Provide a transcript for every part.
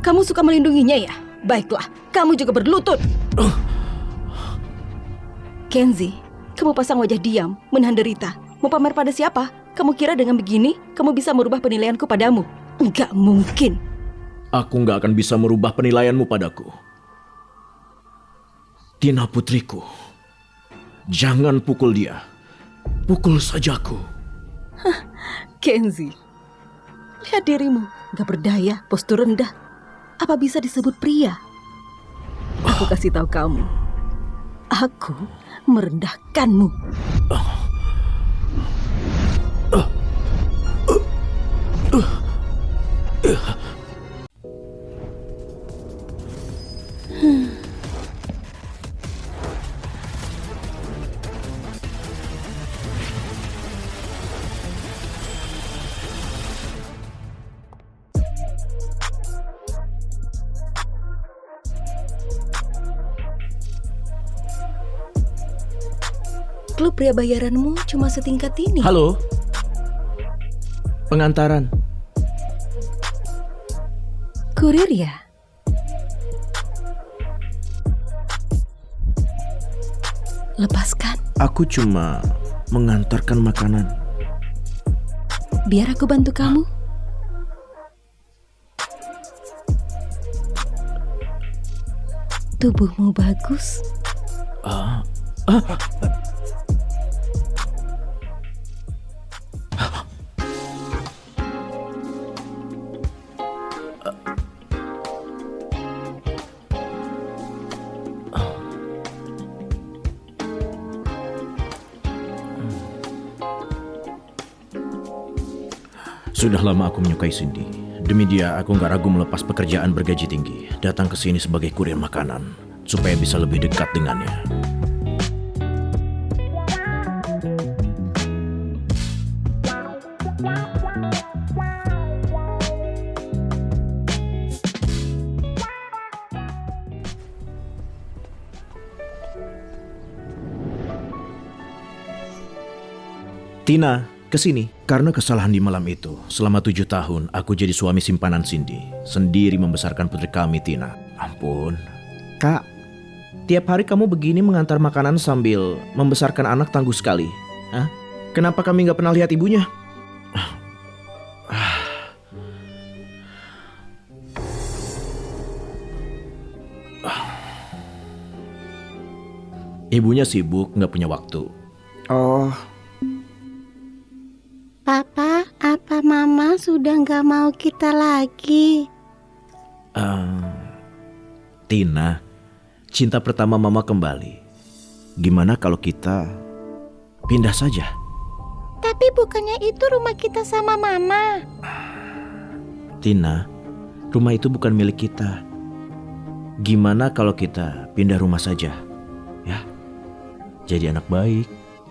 Kamu suka melindunginya ya? Baiklah, kamu juga berlutut. Kenzie, kamu pasang wajah diam, menahan derita. Mau pamer pada siapa? Kamu kira dengan begini, kamu bisa merubah penilaianku padamu? Enggak mungkin. Aku nggak akan bisa merubah penilaianmu padaku. Tina putriku. Jangan pukul dia. Pukul saja aku. Kenzie, lihat dirimu. Gak berdaya, postur rendah. Apa bisa disebut pria? Aku kasih tahu kamu. Aku merendahkanmu. Klub pria bayaranmu cuma setingkat ini. Halo? Pengantaran. Kurir ya? Lepaskan. Aku cuma mengantarkan makanan. Biar aku bantu kamu. Tubuhmu bagus. Sudah lama aku menyukai Cindy. Demi dia, aku nggak ragu melepas pekerjaan bergaji tinggi, datang ke sini sebagai kurir makanan, supaya bisa lebih dekat dengannya. Tina, kesini. Karena kesalahan di malam itu, selama 7 tahun aku jadi suami simpanan Cindy, sendiri membesarkan putri kami, Tina. Ampun. Kak, tiap hari kamu begini mengantar makanan sambil membesarkan anak tangguh sekali. Hah? Kenapa kami nggak pernah lihat ibunya? Ibunya sibuk, nggak punya waktu. Oh, Papa, apa Mama sudah nggak mau kita lagi? Tina, cinta pertama Mama kembali. Gimana kalau kita pindah saja? Tapi bukannya itu rumah kita sama Mama. Tina, rumah itu bukan milik kita. Gimana kalau kita pindah rumah saja? Ya, jadi anak baik,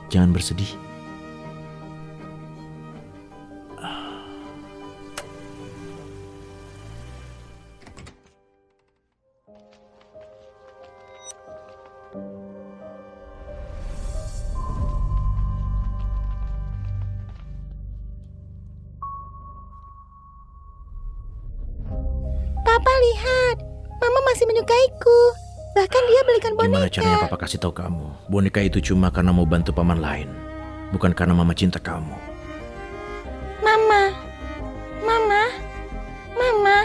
jangan bersedih. Papa lihat, Mama masih menyukaiku. Bahkan dia belikan Gimana boneka. caranya Papa kasih tahu kamu? Boneka itu cuma karena mau bantu paman lain, bukan karena Mama cinta kamu. Mama, Mama, Mama.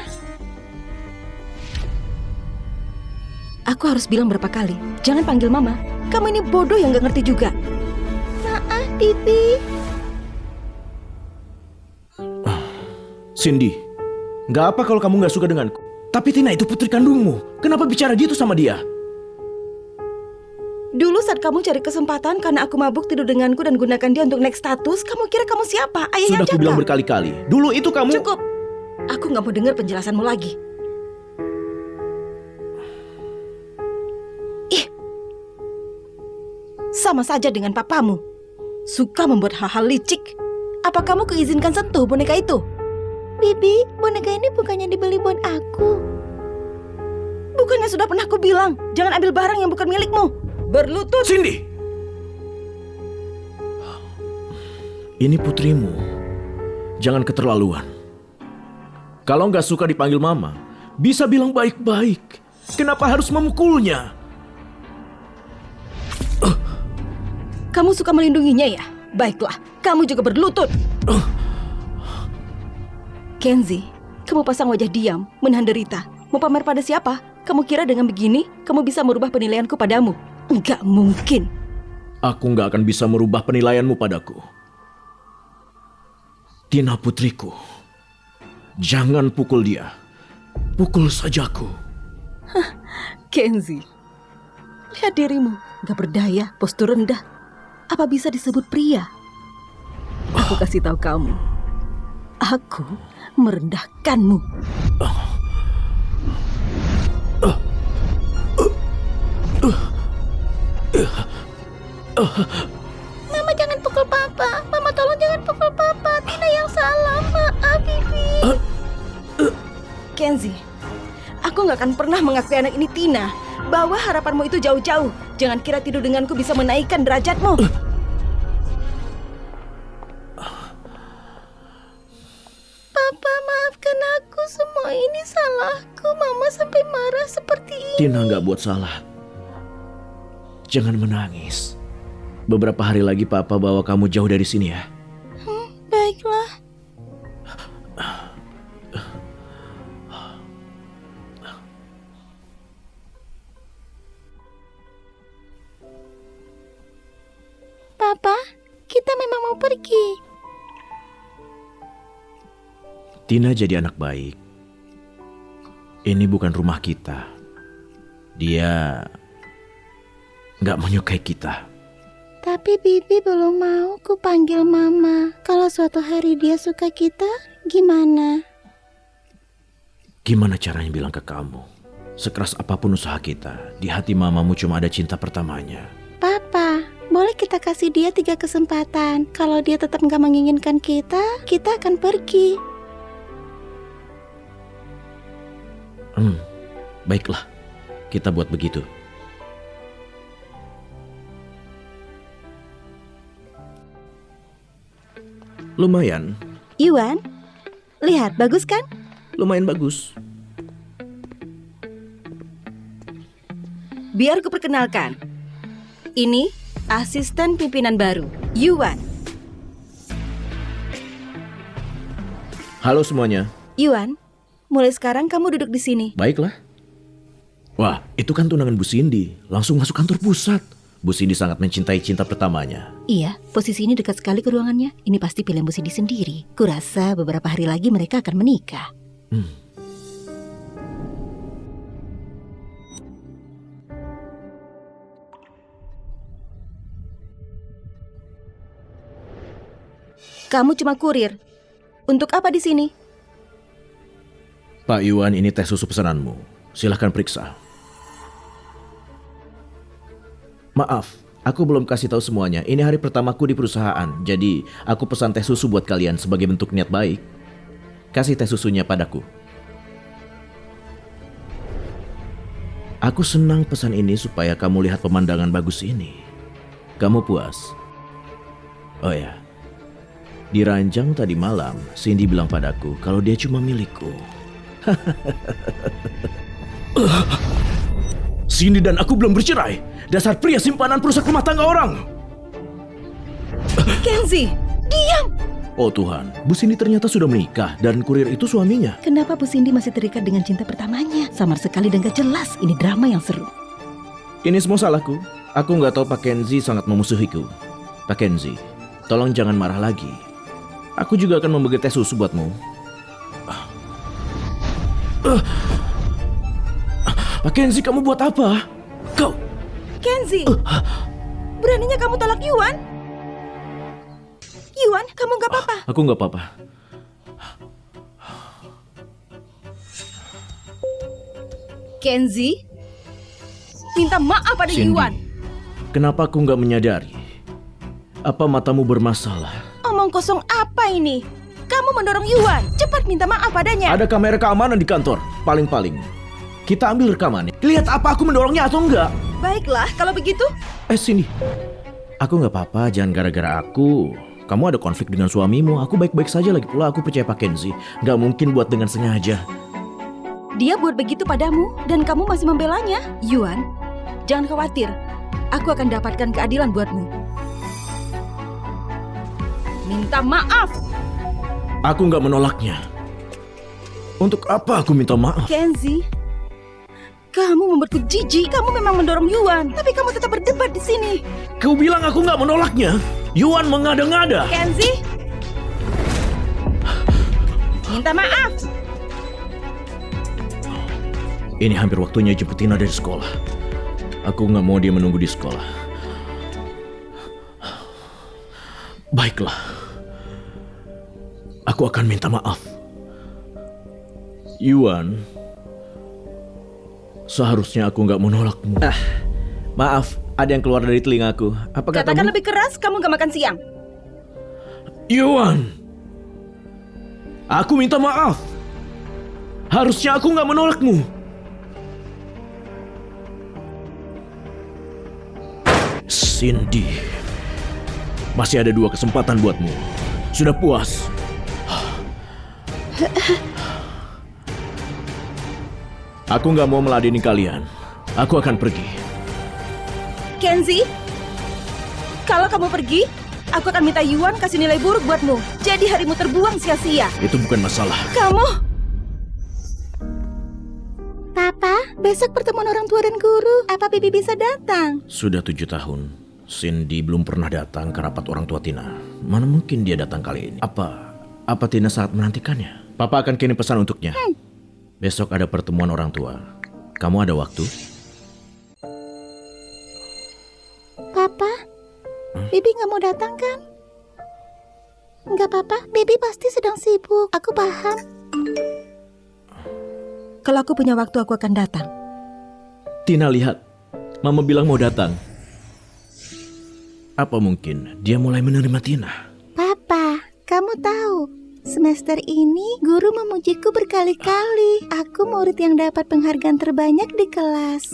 Aku harus bilang berapa kali, jangan panggil Mama. Kamu ini bodoh yang gak ngerti juga. Maaf, Bibi. Cindy, nggak apa kalau kamu nggak suka denganku. Tapi Tina itu putri kandungmu. Kenapa bicara gitu sama dia? Dulu saat kamu cari kesempatan karena aku mabuk tidur denganku dan gunakan dia untuk naik status, kamu kira kamu siapa? Ayah Sudah yang aku jaga. bilang berkali-kali. Dulu itu kamu... Cukup. Aku gak mau dengar penjelasanmu lagi. Ih, sama saja dengan papamu. Suka membuat hal-hal licik. Apa kamu keizinkan sentuh boneka itu? Bibi, boneka ini bukannya dibeli buat aku. Bukannya sudah pernah aku bilang, jangan ambil barang yang bukan milikmu. Berlutut. Cindy! Ini putrimu. Jangan keterlaluan. Kalau nggak suka dipanggil Mama, Bisa bilang baik-baik. Kenapa harus memukulnya? Kamu suka melindunginya ya? Baiklah, kamu juga berlutut. Kenzi, kamu pasang wajah diam, menahan derita. Mau pamer pada siapa? Kamu kira dengan begini, kamu bisa merubah penilaianku padamu? Enggak mungkin. Aku nggak akan bisa merubah penilaianmu padaku. Tina putriku, jangan pukul dia. Pukul sajaku. Kenzi, lihat dirimu, gak berdaya, postur rendah. Apa bisa disebut pria? Aku kasih tahu kamu, aku merendahkanmu. Mama jangan pukul papa. Mama tolong jangan pukul papa. Tina yang salah. Maaf, Bibi. Kenzi, aku gak akan pernah mengakui anak ini Tina. Bawa harapanmu itu jauh-jauh. Jangan kira tidur denganku bisa menaikkan derajatmu. Papa, maafkan aku. Semua ini salahku. Mama sampai marah seperti ini. Tina nggak buat salah. Jangan menangis. Beberapa hari lagi Papa bawa kamu jauh dari sini ya. Baiklah. Papa, kita memang mau pergi. Tina jadi anak baik. Ini bukan rumah kita. Dia nggak menyukai kita. Tapi Bibi belum mau ku panggil Mama. Kalau suatu hari dia suka kita, gimana? Gimana caranya bilang ke kamu? Sekeras apapun usaha kita, di hati mamamu cuma ada cinta pertamanya. Papa, boleh kita kasih dia 3 kesempatan. Kalau dia tetap gak menginginkan kita akan pergi. Baiklah, kita buat begitu. Lumayan, Yuan, lihat, bagus kan? lumayan bagus. Biar kuperkenalkan. Ini asisten pimpinan baru, Yuan. Halo semuanya. Yuan, mulai sekarang kamu duduk di sini. Baiklah. Wah, itu kan tunangan Bu Cindy. Langsung masuk kantor pusat. Bu Cindy sangat mencintai cinta pertamanya. Iya, posisi ini dekat sekali ke ruangannya. Ini pasti pilihan Bu Cindy sendiri. Kurasa beberapa hari lagi mereka akan menikah. Kamu cuma kurir. Untuk apa di sini? Pak Yuan, ini teh susu pesananmu. Silahkan periksa. Maaf, aku belum kasih tahu semuanya. Ini hari pertamaku di perusahaan. Jadi, aku pesan teh susu buat kalian sebagai bentuk niat baik. Kasih teh susunya padaku. Aku senang pesan ini supaya kamu lihat pemandangan bagus ini. Kamu puas? Oh ya, di ranjang tadi malam, Cindy bilang padaku kalau dia cuma milikku. Cindy dan aku belum bercerai. Dasar pria simpanan perusak rumah tangga orang. Kenzi, diam! Oh Tuhan, Bu Cindy ternyata sudah menikah dan kurir itu suaminya. Kenapa Bu Cindy masih terikat dengan cinta pertamanya? Samar sekali dan gak jelas. Ini drama yang seru. Ini semua salahku. Aku nggak tahu Pak Kenzi sangat memusuhiku. Pak Kenzi, tolong jangan marah lagi. Aku juga akan membagi teh susu buatmu. Pak Kenzi, kamu buat apa? Kau... Kenzi, beraninya kamu tolak Yuan? Yuan, kamu gak apa-apa? Aku nggak apa-apa. Kenzi, minta maaf pada Cindy, Yuan. kenapa aku nggak menyadari? Apa matamu bermasalah? Omong kosong apa ini? Kamu mendorong Yuan. Cepat minta maaf padanya. Ada kamera keamanan di kantor. Paling-paling kita ambil rekamannya. Lihat apa aku mendorongnya atau enggak. Baiklah, kalau begitu. Sini. Aku nggak apa-apa, jangan gara-gara aku. Kamu ada konflik dengan suamimu. Aku baik-baik saja, lagi pula aku percaya Pak Kenzi. Nggak mungkin buat dengan sengaja. Dia buat begitu padamu dan kamu masih membelanya. Yuan, jangan khawatir. Aku akan dapatkan keadilan buatmu. Minta maaf. Aku nggak menolaknya. Untuk apa aku minta maaf? Kenzi, kamu membuatku jijik. Kamu memang mendorong Yuan, tapi kamu tetap berdebat di sini. Kau bilang aku nggak menolaknya. Yuan mengada-ngada. Kenzi, minta maaf. Ini hampir waktunya jemput Tina dari sekolah. Aku nggak mau dia menunggu di sekolah. Baiklah. Aku akan minta maaf. Yuan, seharusnya aku nggak menolakmu. Maaf, ada yang keluar dari telingaku. Apa katamu? Katakan lebih keras, kamu gak makan siang. Yuan, aku minta maaf. Harusnya aku nggak menolakmu. Cindy, masih ada 2 kesempatan buatmu. Sudah puas? Aku nggak mau meladeni kalian. Aku akan pergi. Kenzi, kalau kamu pergi, aku akan minta Yuan kasih nilai buruk buatmu. Jadi harimu terbuang sia-sia. Itu bukan masalah. Kamu... Papa, besok pertemuan orang tua dan guru. Apa Bibi bisa datang? Sudah 7 tahun. Cindy belum pernah datang ke rapat orang tua Tina. Mana mungkin dia datang kali ini? Apa Tina sangat menantikannya? Papa akan kirim pesan untuknya. Besok ada pertemuan orang tua. Kamu ada waktu? Papa, Bibi nggak mau datang kan? Nggak Papa, Bibi pasti sedang sibuk. Aku paham. Kalau aku punya waktu, aku akan datang. Tina, lihat. Mama bilang mau datang. Apa mungkin dia mulai menerima Tina? Papa, kamu tahu, semester ini guru memujiku berkali-kali. Aku murid yang dapat penghargaan terbanyak di kelas.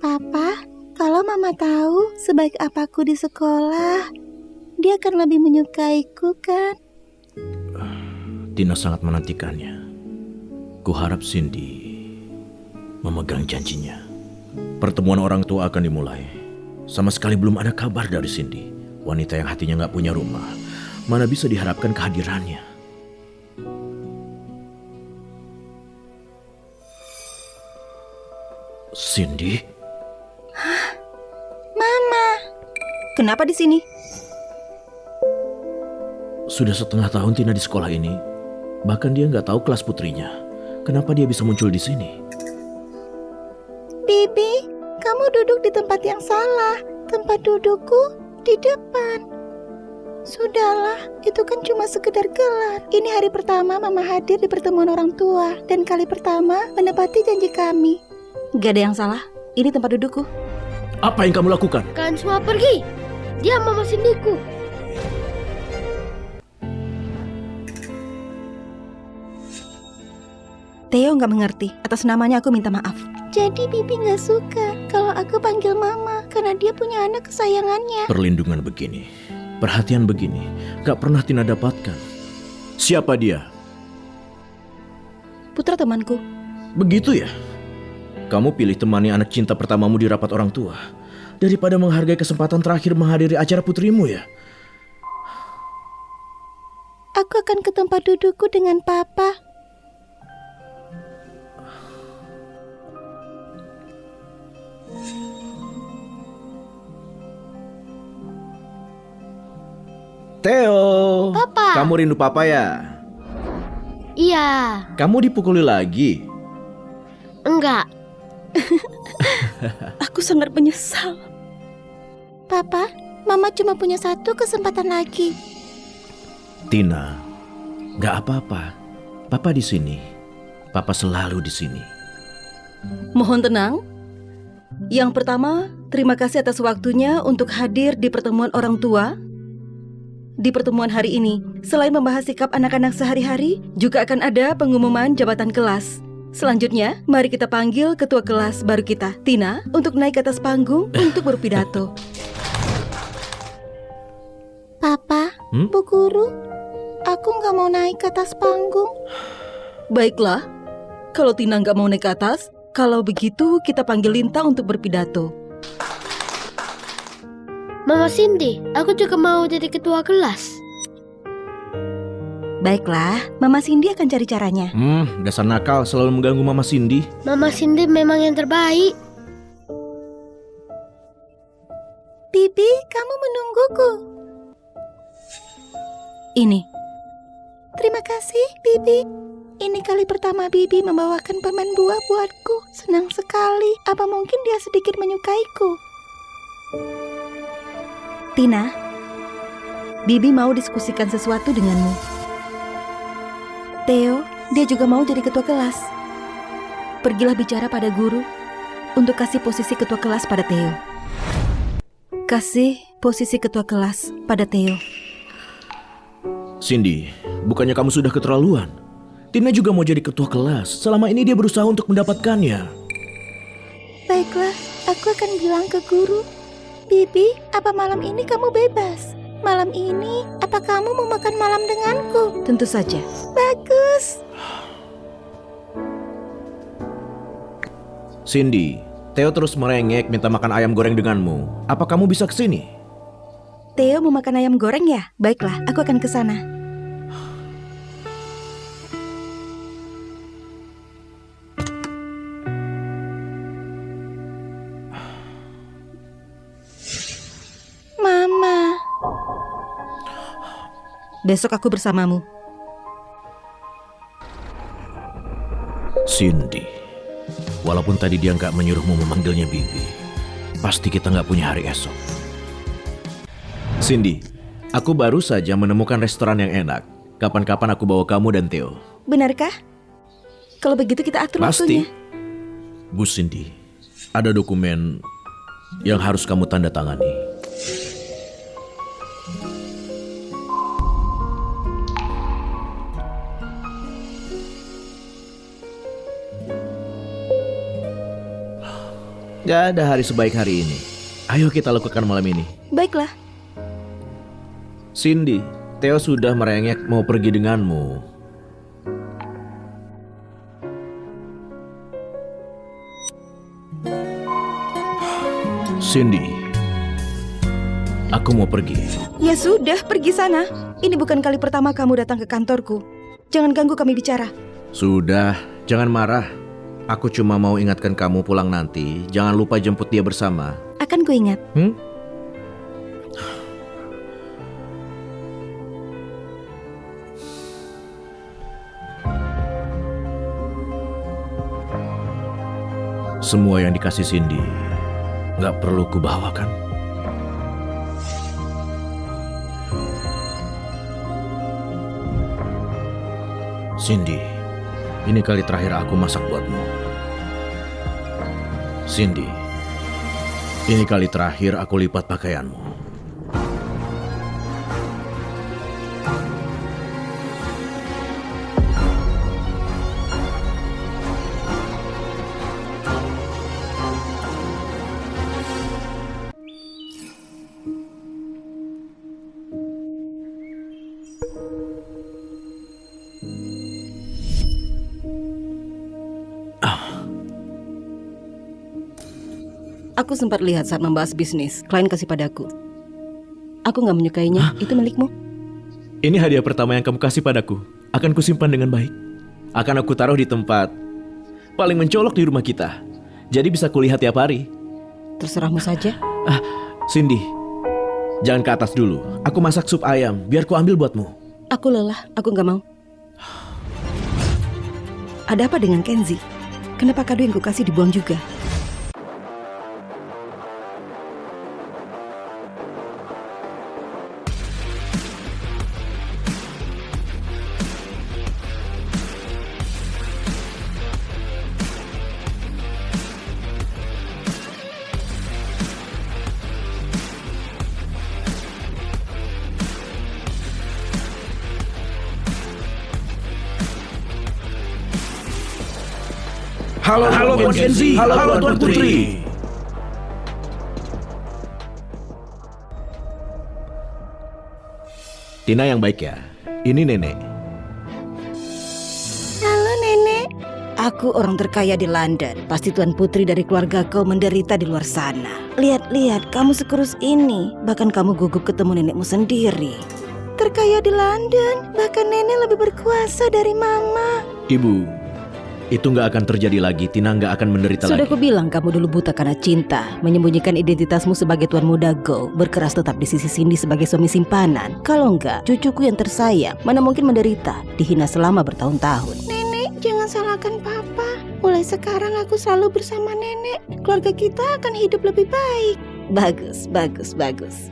Papa, kalau Mama tahu sebaik apaku di sekolah, dia akan lebih menyukaiku kan? Tina sangat menantikannya. Kuharap Cindy memegang janjinya. Pertemuan orang tua akan dimulai. Sama sekali belum ada kabar dari Cindy. Wanita yang hatinya nggak punya rumah. Mana bisa diharapkan kehadirannya? Cindy? Mama, Kenapa di sini? Sudah setengah tahun Tina di sekolah ini. Bahkan dia nggak tahu kelas putrinya. Kenapa dia bisa muncul di sini? Bibi, kamu duduk di tempat yang salah. Tempat dudukku di depan. Sudahlah, itu kan cuma sekedar gelar. Ini hari pertama Mama hadir di pertemuan orang tua. Dan kali pertama menepati janji kami. Gak ada yang salah. Ini tempat dudukku. Apa yang kamu lakukan? Kalian semua pergi. Dia Mama Cindyku. Theo gak mengerti. Atas namanya aku minta maaf. Jadi Bibi gak suka kalau aku panggil Mama karena dia punya anak kesayangannya. Perlindungan begini, perhatian begini, gak pernah Tina dapatkan. Siapa dia? Putra temanku. Begitu ya? Kamu pilih temani anak cinta pertamamu di rapat orang tua daripada menghargai kesempatan terakhir menghadiri acara putrimu ya? Aku akan ke tempat dudukku dengan Papa. Theo, Papa. kamu rindu papa ya? Iya. Kamu dipukuli lagi? Enggak. Aku sangat menyesal. Papa, Mama cuma punya satu kesempatan lagi. Tina, gak apa-apa. Papa di sini. Papa selalu di sini. Mohon tenang. Yang pertama, terima kasih atas waktunya untuk hadir di pertemuan orang tua. Di pertemuan hari ini, selain membahas sikap anak-anak sehari-hari, juga akan ada pengumuman jabatan kelas. Selanjutnya, mari kita panggil ketua kelas baru kita, Tina, untuk naik ke atas panggung untuk berpidato. Papa, Bu Guru, aku nggak mau naik ke atas panggung. Baiklah, Kalau Tina nggak mau naik ke atas, kalau begitu kita panggil Linta untuk berpidato. Mama Cindy, aku juga mau jadi ketua kelas. Baiklah, Mama Cindy akan cari caranya. Dasar nakal selalu mengganggu Mama Cindy. Mama Cindy memang yang terbaik. Bibi, kamu menungguku. Ini, Terima kasih, Bibi. Ini kali pertama Bibi membawakan permen buah buatku. Senang sekali. Apa mungkin dia sedikit menyukaiku? Tina, Bibi mau diskusikan sesuatu denganmu. Theo, dia juga mau jadi ketua kelas. Pergilah bicara pada guru untuk kasih posisi ketua kelas pada Theo. Kasih posisi ketua kelas pada Theo. Cindy, bukannya kamu sudah keterlaluan? Tina juga mau jadi ketua kelas. Selama ini dia berusaha untuk mendapatkannya. Baiklah, aku akan bilang ke guru. Bibi, apa malam ini kamu bebas? Malam ini, apa kamu mau makan malam denganku? Tentu saja. Bagus. Cindy, Theo terus merengek minta makan ayam goreng denganmu. Apa kamu bisa kesini? Theo mau makan ayam goreng ya? Baiklah, aku akan ke sana. Mama. Besok aku bersamamu. Cindy, walaupun tadi dia nggak menyuruhmu memanggilnya Bibi, pasti kita nggak punya hari esok. Cindy, aku baru saja menemukan restoran yang enak. Kapan-kapan aku bawa kamu dan Theo. Benarkah? Kalau begitu kita atur Pasti. waktunya. Bu Cindy, ada dokumen yang harus kamu tanda tangani. Gak ada hari sebaik hari ini. Ayo kita lakukan malam ini. Baiklah. Cindy, Theo sudah merengek mau pergi denganmu. Cindy, aku mau pergi. Ya sudah, pergi sana. Ini bukan kali pertama kamu datang ke kantorku. Jangan ganggu kami bicara. Sudah, jangan marah. Aku cuma mau ingatkan kamu pulang nanti. Jangan lupa jemput dia bersama. Akan kuingat. Semua yang dikasih Cindy nggak perlu kubawakan. Cindy, ini kali terakhir aku masak buatmu. Cindy, ini kali terakhir aku lipat pakaianmu. Aku sempat lihat saat membahas bisnis, klien kasih padaku. Aku nggak menyukainya, itu milikmu. Ini hadiah pertama yang kamu kasih padaku. Akan kusimpan dengan baik. Akan aku taruh di tempat paling mencolok di rumah kita. Jadi bisa kulihat tiap hari. Terserahmu saja. Cindy, jangan ke atas dulu. Aku masak sup ayam, biar ku ambil buatmu. Aku lelah, aku nggak mau. Ada apa dengan Kenzi? Kenapa kado yang kukasih dibuang juga? Halo Tuan Kenzi. Halo Tuan Putri. Tina yang baik ya. Ini Nenek. Halo, Nenek. Aku orang terkaya di London. Pasti tuan putri dari keluarga kau menderita di luar sana. Lihat-lihat, kamu sekurus ini. Bahkan kamu gugup ketemu nenekmu sendiri. Terkaya di London, bahkan nenek lebih berkuasa dari mama. Ibu, itu nggak akan terjadi lagi. Tina nggak akan menderita Sudah lagi. aku bilang kamu dulu buta karena cinta. Menyembunyikan identitasmu sebagai tuan muda Go. Berkeras tetap di sisi Cindy sebagai suami simpanan. Kalau enggak, cucuku yang tersayang mana mungkin menderita, dihina selama bertahun-tahun. Nenek, jangan salahkan papa. Mulai sekarang aku selalu bersama nenek. Keluarga kita akan hidup lebih baik. Bagus, bagus, bagus.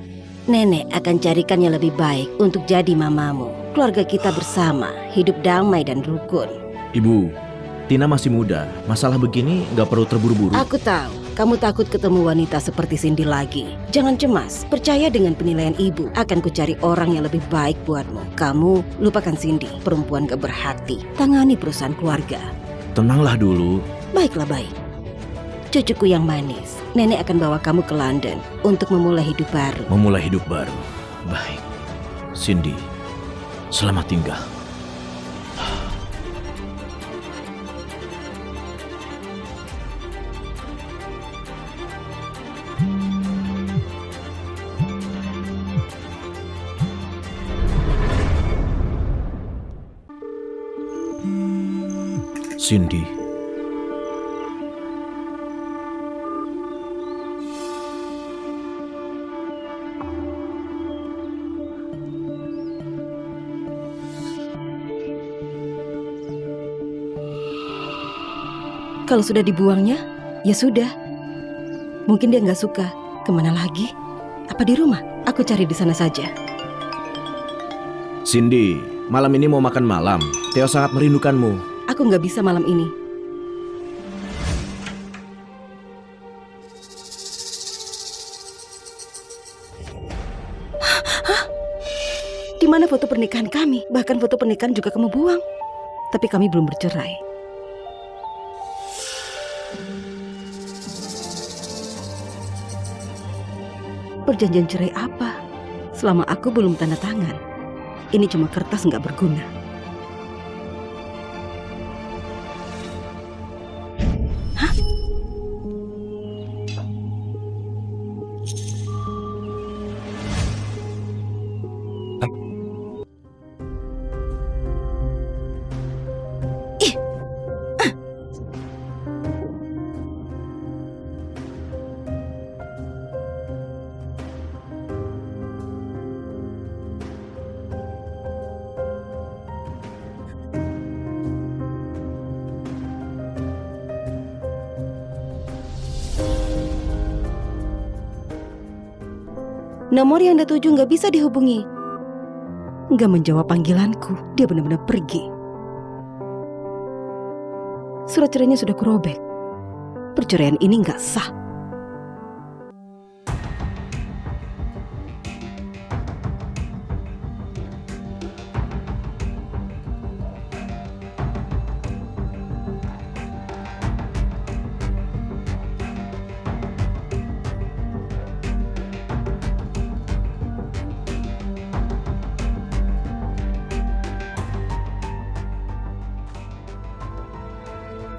Nenek akan carikan yang lebih baik untuk jadi mamamu. Keluarga kita bersama, hidup damai dan rukun. Ibu, Tina masih muda. Masalah begini nggak perlu terburu-buru. Aku tahu, kamu takut ketemu wanita seperti Cindy lagi. Jangan cemas, percaya dengan penilaian ibu. Akan kucari orang yang lebih baik buatmu. Kamu lupakan Cindy, perempuan gak berhati. Tangani perusahaan keluarga. Tenanglah dulu. Baiklah, baik. Cucuku yang manis, nenek akan bawa kamu ke London untuk memulai hidup baru. Memulai hidup baru. Baik. Cindy, selamat tinggal. Cindy. Kalau sudah dibuangnya, ya sudah. Mungkin dia nggak suka. Kemana lagi? Apa di rumah? Aku cari di sana saja. Cindy, malam ini mau makan malam. Theo sangat merindukanmu. Aku nggak bisa malam ini. Hah? Di mana foto pernikahan kami? Bahkan foto pernikahan juga kamu buang. Tapi kami belum bercerai. Perjanjian cerai apa? Selama aku belum tanda tangan. Ini cuma kertas nggak berguna. Hah? Ih! Nomor yang ada 7 nggak bisa dihubungi. Nggak menjawab panggilanku. Dia benar-benar pergi. Surat cerainya sudah kurobek. Perceraian ini nggak sah.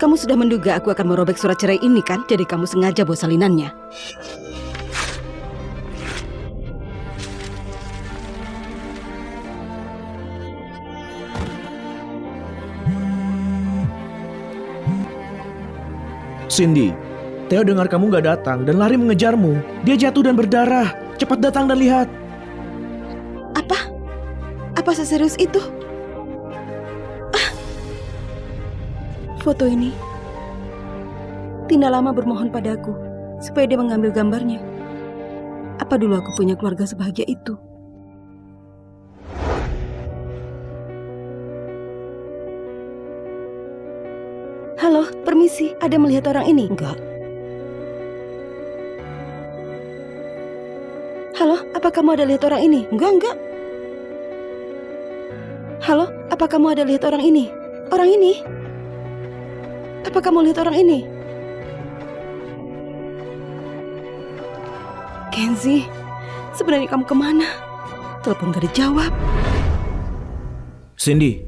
Kamu sudah menduga aku akan merobek surat cerai ini kan? Jadi kamu sengaja bawa salinannya. Cindy, Theo dengar kamu gak datang dan lari mengejarmu. Dia jatuh dan berdarah. Cepat datang dan lihat. Apa? Apa seserius itu? Foto ini. Tina lama bermohon padaku supaya dia mengambil gambarnya. Apa dulu aku punya keluarga sebahagia itu? Halo, permisi. Ada melihat orang ini? Enggak. Halo, apa kamu ada lihat orang ini? Enggak. Halo, apa kamu ada lihat orang ini? Orang ini? Apa kamu lihat orang ini? Kenzie, sebenarnya kamu kemana? Telepon gak dijawab. Cindy,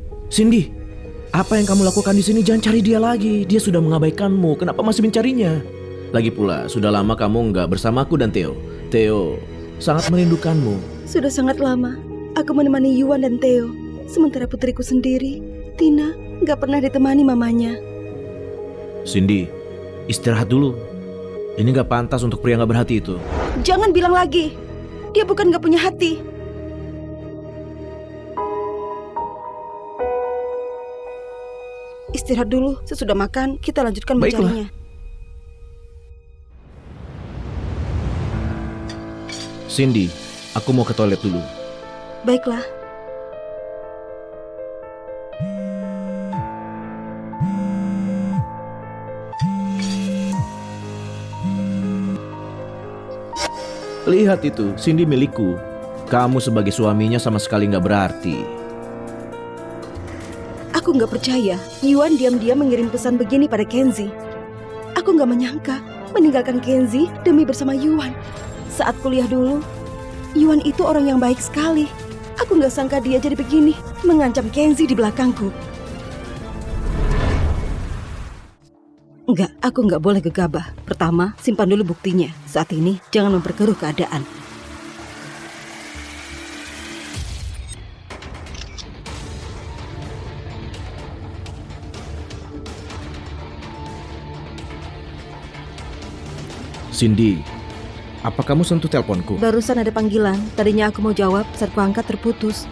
Apa yang kamu lakukan di sini? Jangan cari dia lagi. Dia sudah mengabaikanmu. Kenapa masih mencarinya? Lagi pula, sudah lama kamu nggak bersamaku dan Theo. Theo sangat merindukanmu. Sudah sangat lama aku menemani Yuan dan Theo. Sementara putriku sendiri, Tina, nggak pernah ditemani mamanya. Cindy, istirahat dulu. Ini nggak pantas untuk pria nggak berhati itu. Jangan bilang lagi. Dia bukan nggak punya hati. Istirahat dulu. Sesudah makan, kita lanjutkan Baiklah. mencarinya. Cindy, aku mau ke toilet dulu. Baiklah. Lihat itu, Cindy milikku. Kamu sebagai suaminya sama sekali nggak berarti. Aku nggak percaya Yuan diam-diam mengirim pesan begini pada Kenzi. Aku nggak menyangka meninggalkan Kenzi demi bersama Yuan. Saat kuliah dulu, Yuan itu orang yang baik sekali. Aku nggak sangka dia jadi begini, mengancam Kenzi di belakangku. Enggak, aku nggak boleh gegabah. Pertama, simpan dulu buktinya. Saat ini, jangan memperkeruh keadaan. Cindy, apa kamu sentuh teleponku? Barusan ada panggilan. Tadinya aku mau jawab, saat kuangkat terputus.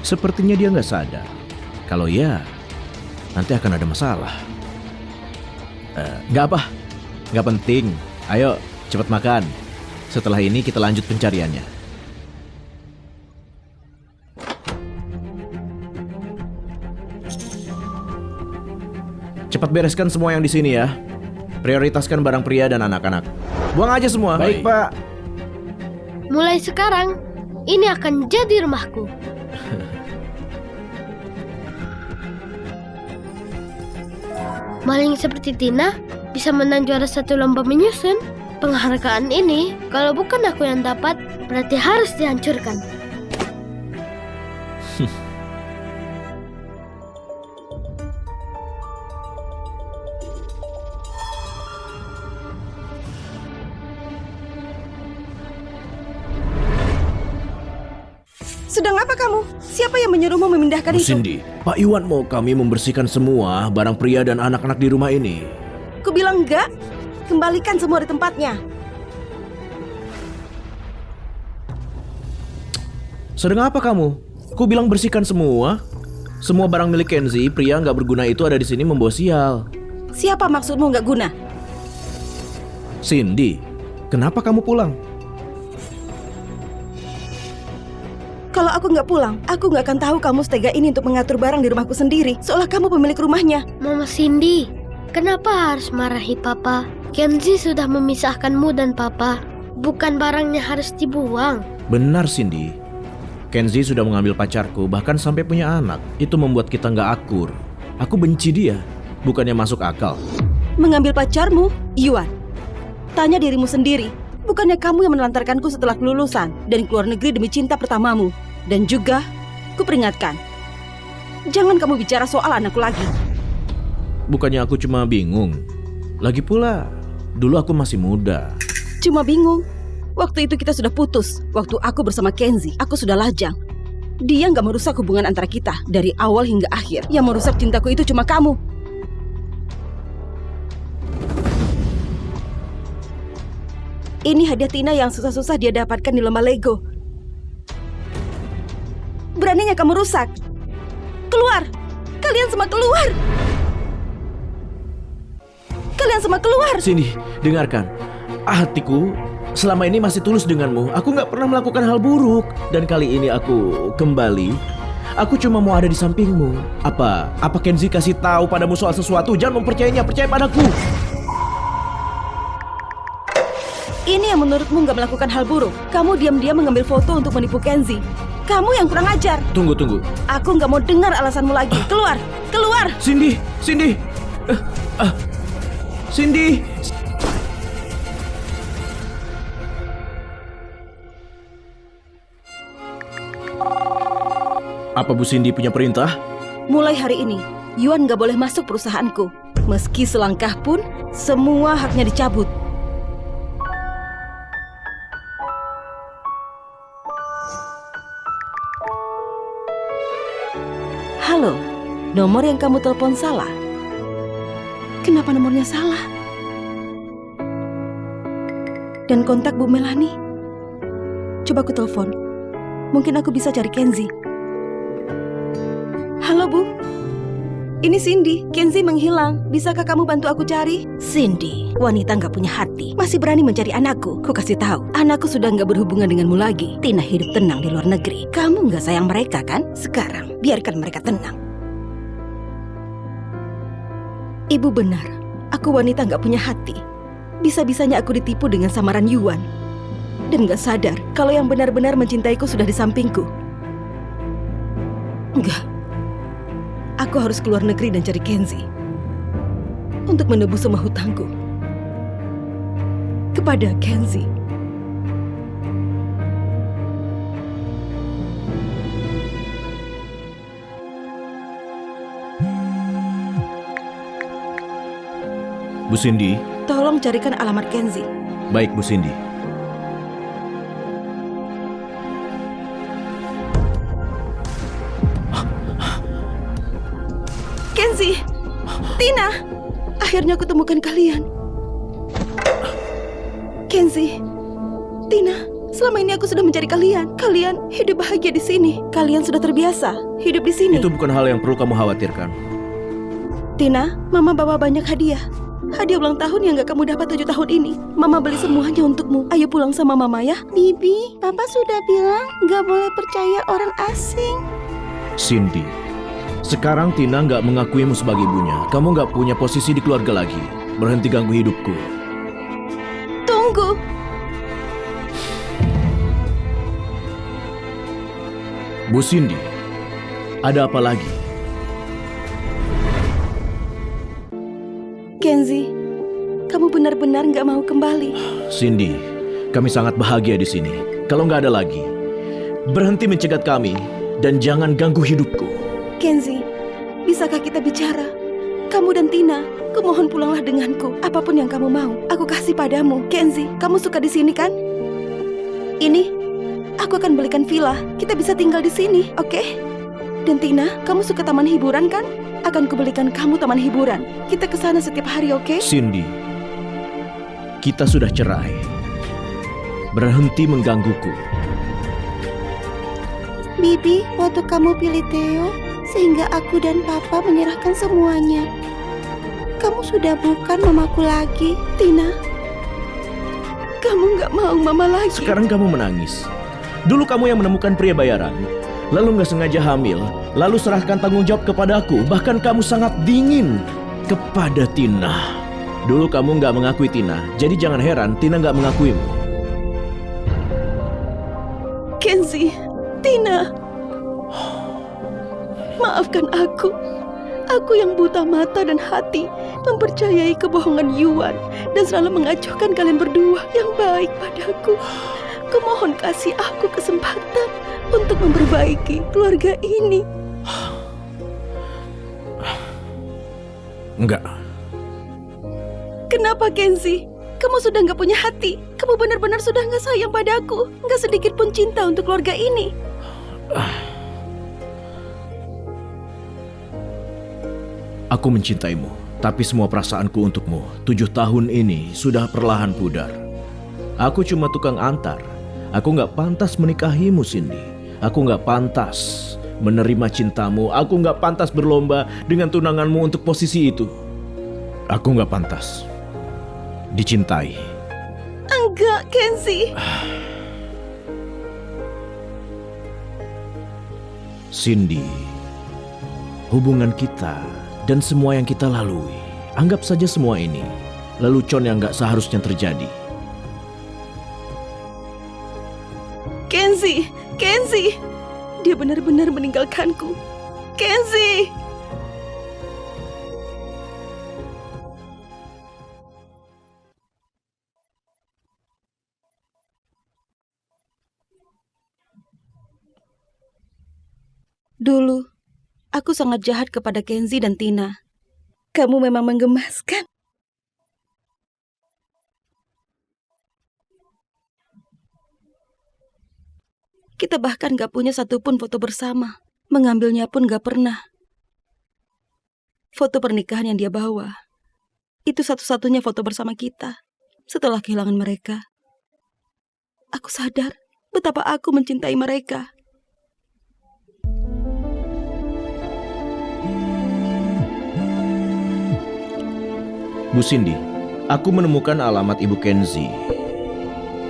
Sepertinya dia nggak sadar. Kalau ya, nanti akan ada masalah. Nggak apa, nggak penting. Ayo, cepat makan. Setelah ini kita lanjut pencariannya. Cepat bereskan semua yang di sini ya. Prioritaskan barang pria dan anak-anak. Buang aja semua. Baik, Pak. Mulai sekarang, ini akan jadi rumahku. Maling seperti Tina bisa menang juara satu lomba menyusun. Penghargaan ini, kalau bukan aku yang dapat, berarti harus dihancurkan. Sedang apa kamu? Siapa yang menyuruhmu memindahkan Bu itu? Cindy, Pak Iwan mau kami membersihkan semua barang pria dan anak-anak di rumah ini. Ku bilang enggak. Kembalikan semua di tempatnya. Sedang apa kamu? Ku bilang bersihkan semua. Semua barang milik Kenzi, pria nggak berguna itu ada di sini membawa sial. Siapa maksudmu nggak guna? Cindy, kenapa kamu pulang? Kalau aku nggak pulang, aku nggak akan tahu kamu setega ini untuk mengatur barang di rumahku sendiri, seolah kamu pemilik rumahnya. Mama Cindy, kenapa harus marahi Papa? Kenzi sudah memisahkanmu dan Papa. Bukan barangnya harus dibuang. Benar Cindy. Kenzi sudah mengambil pacarku, bahkan sampai punya anak. Itu membuat kita nggak akur. Aku benci dia, bukannya masuk akal. Mengambil pacarmu, Yuan? Tanya dirimu sendiri. Bukannya kamu yang menelantarkanku setelah kelulusan dan keluar negeri demi cinta pertamamu. Dan juga, kuperingatkan, jangan kamu bicara soal anakku lagi. Bukannya aku cuma bingung. Lagi pula, dulu aku masih muda. Cuma bingung. Waktu itu kita sudah putus. Waktu aku bersama Kenzi, aku sudah lajang. Dia nggak merusak hubungan antara kita dari awal hingga akhir. Yang merusak cintaku itu cuma kamu. Ini hadiah Tina yang susah-susah dia dapatkan di lomba Lego. Beraninya kamu rusak. Keluar! Kalian semua keluar! Kalian semua keluar! Cindy, dengarkan. Hatiku selama ini masih tulus denganmu. Aku nggak pernah melakukan hal buruk. Dan kali ini aku kembali. Aku cuma mau ada di sampingmu. Apa Kenzi kasih tahu padamu soal sesuatu? Jangan mempercayainya, percaya padaku. Ini yang menurutmu nggak melakukan hal buruk. Kamu diam-diam mengambil foto untuk menipu Kenzi. Kamu yang kurang ajar. Tunggu. Aku nggak mau dengar alasanmu lagi. Keluar! Keluar! Cindy. Cindy. Apa Bu Cindy punya perintah? Mulai hari ini, Yuan nggak boleh masuk perusahaanku. Meski selangkah pun, semua haknya dicabut. Halo, nomor yang kamu telepon salah. Kenapa nomornya salah? Dan kontak Bu Melani. Coba aku telepon. Mungkin aku bisa cari Kenzi. Halo Bu, ini Cindy. Kenzi menghilang. Bisakah kamu bantu aku cari? Cindy, wanita nggak punya hati, masih berani mencari anakku. Ku kasih tahu, anakku sudah nggak berhubungan denganmu lagi. Tina hidup tenang di luar negeri. Kamu nggak sayang mereka kan? Sekarang biarkan mereka tenang. Ibu benar, aku wanita nggak punya hati. Bisa-bisanya aku ditipu dengan samaran Yuan. Dan nggak sadar kalau yang benar-benar mencintaiku sudah di sampingku. Enggak. Aku harus keluar negeri dan cari Kenzi untuk menebus semua hutangku kepada Kenzi. Bu Cindy? Tolong carikan alamat Kenzi. Baik, Bu Cindy. Kenzi, Tina, akhirnya aku temukan kalian. Kenzi, Tina, selama ini aku sudah mencari kalian. Kalian hidup bahagia di sini. Kalian sudah terbiasa hidup di sini. Itu bukan hal yang perlu kamu khawatirkan. Tina, Mama bawa banyak hadiah. Hadiah ulang tahun yang gak kamu dapat 7 tahun ini. Mama beli semuanya untukmu. Ayo pulang sama Mama ya. Bibi, Papa sudah bilang gak boleh percaya orang asing. Cindy, sekarang Tina nggak mengakuimu sebagai ibunya. Kamu nggak punya posisi di keluarga lagi. Berhenti ganggu hidupku. Tunggu. Bu Cindy, ada apa lagi? Kenzi, kamu benar-benar gak mau kembali. Cindy, kami sangat bahagia di sini. Kalau nggak ada lagi, berhenti mencegat kami dan jangan ganggu hidupku. Kenzi, bisakah kita bicara? Kamu dan Tina, kumohon pulanglah denganku. Apapun yang kamu mau, aku kasih padamu. Kenzi, kamu suka di sini kan? Ini, aku akan belikan villa. Kita bisa tinggal di sini, oke? Dan Tina, kamu suka taman hiburan kan? Akan kubelikan kamu taman hiburan. Kita ke sana setiap hari, oke? Cindy, kita sudah cerai. Berhenti menggangguku. Bibi, waktu kamu pilih Theo, sehingga aku dan Papa menyerahkan semuanya. Kamu sudah bukan mamaku lagi. Tina, kamu gak mau Mama lagi. Sekarang kamu menangis. Dulu kamu yang menemukan pria bayaran, lalu nggak sengaja hamil, lalu serahkan tanggung jawab kepadaku. Bahkan kamu sangat dingin kepada Tina. Dulu kamu nggak mengakui Tina, jadi jangan heran Tina nggak mengakuimu. Kenzi, Tina, maafkan aku. Aku yang buta mata dan hati, mempercayai kebohongan Yuan dan selalu mengacuhkan kalian berdua yang baik padaku. Kumohon kasih aku kesempatan untuk memperbaiki keluarga ini. Enggak. Kenapa, Kenzi? Kamu sudah nggak punya hati. Kamu benar-benar sudah nggak sayang padaku. Nggak sedikit pun cinta untuk keluarga ini. Aku mencintaimu, tapi semua perasaanku untukmu 7 tahun ini sudah perlahan pudar. Aku cuma tukang antar. Aku nggak pantas menikahimu, Cindy. Aku nggak pantas menerima cintamu. Aku nggak pantas berlomba dengan tunanganmu untuk posisi itu. Aku nggak pantas dicintai. Enggak, Kenzi. Cindy, hubungan kita dan semua yang kita lalui, anggap saja semua ini lelucon yang nggak seharusnya terjadi. Kenzi, Kenzi, dia benar-benar meninggalkanku. Kenzi. Dulu, aku sangat jahat kepada Kenzi dan Tina. Kamu memang menggemaskan. Kita bahkan gak punya satupun foto bersama. Mengambilnya pun gak pernah. Foto pernikahan yang dia bawa, itu satu-satunya foto bersama kita. Setelah kehilangan mereka, aku sadar betapa aku mencintai mereka. Bu Cindy, aku menemukan alamat Ibu Kenzi.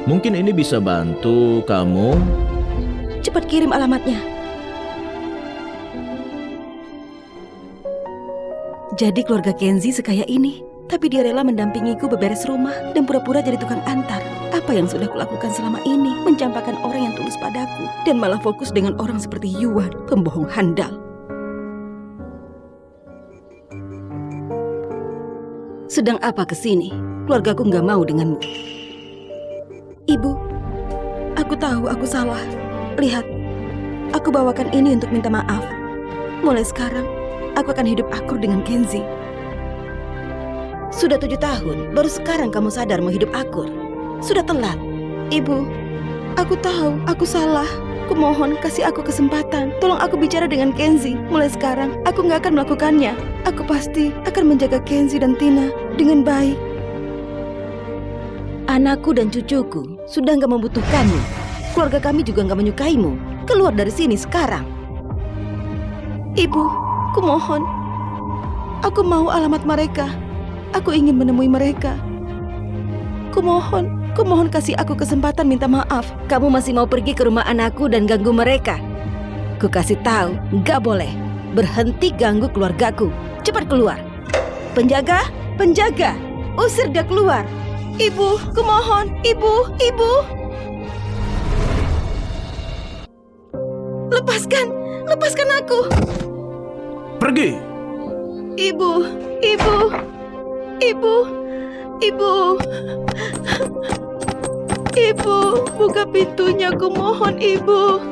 Mungkin ini bisa bantu kamu. Cepat kirim alamatnya. Jadi keluarga Kenzi sekaya ini, tapi dia rela mendampingiku beberes rumah dan pura-pura jadi tukang antar. Apa yang sudah kulakukan selama ini? Mencampakkan orang yang tulus padaku dan malah fokus dengan orang seperti Yuan, pembohong handal. Sedang apa kesini? Keluargaku nggak mau denganmu. Ibu, aku tahu aku salah. Lihat, aku bawakan ini untuk minta maaf. Mulai sekarang, aku akan hidup akur dengan Kenzi. Sudah 7 tahun, baru sekarang kamu sadar mau hidup akur. Sudah telat. Ibu, aku tahu aku salah. Kumohon kasih aku kesempatan. Tolong aku bicara dengan Kenzi. Mulai sekarang, aku nggak akan melakukannya. Aku pasti akan menjaga Kenzi dan Tina dengan baik. Anakku dan cucuku sudah nggak membutuhkanmu. Keluarga kami juga nggak menyukaimu. Keluar dari sini sekarang. Ibu, kumohon. Aku mau alamat mereka. Aku ingin menemui mereka. Kumohon kasih aku kesempatan minta maaf. Kamu masih mau pergi ke rumah anakku dan ganggu mereka? Ku kasih tahu, nggak boleh. Berhenti ganggu keluargaku. Cepat keluar. Penjaga, usir dia keluar. Ibu, kumohon, ibu. Lepaskan aku. Pergi! Ibu. Ibu, buka pintunya, aku mohon, Ibu.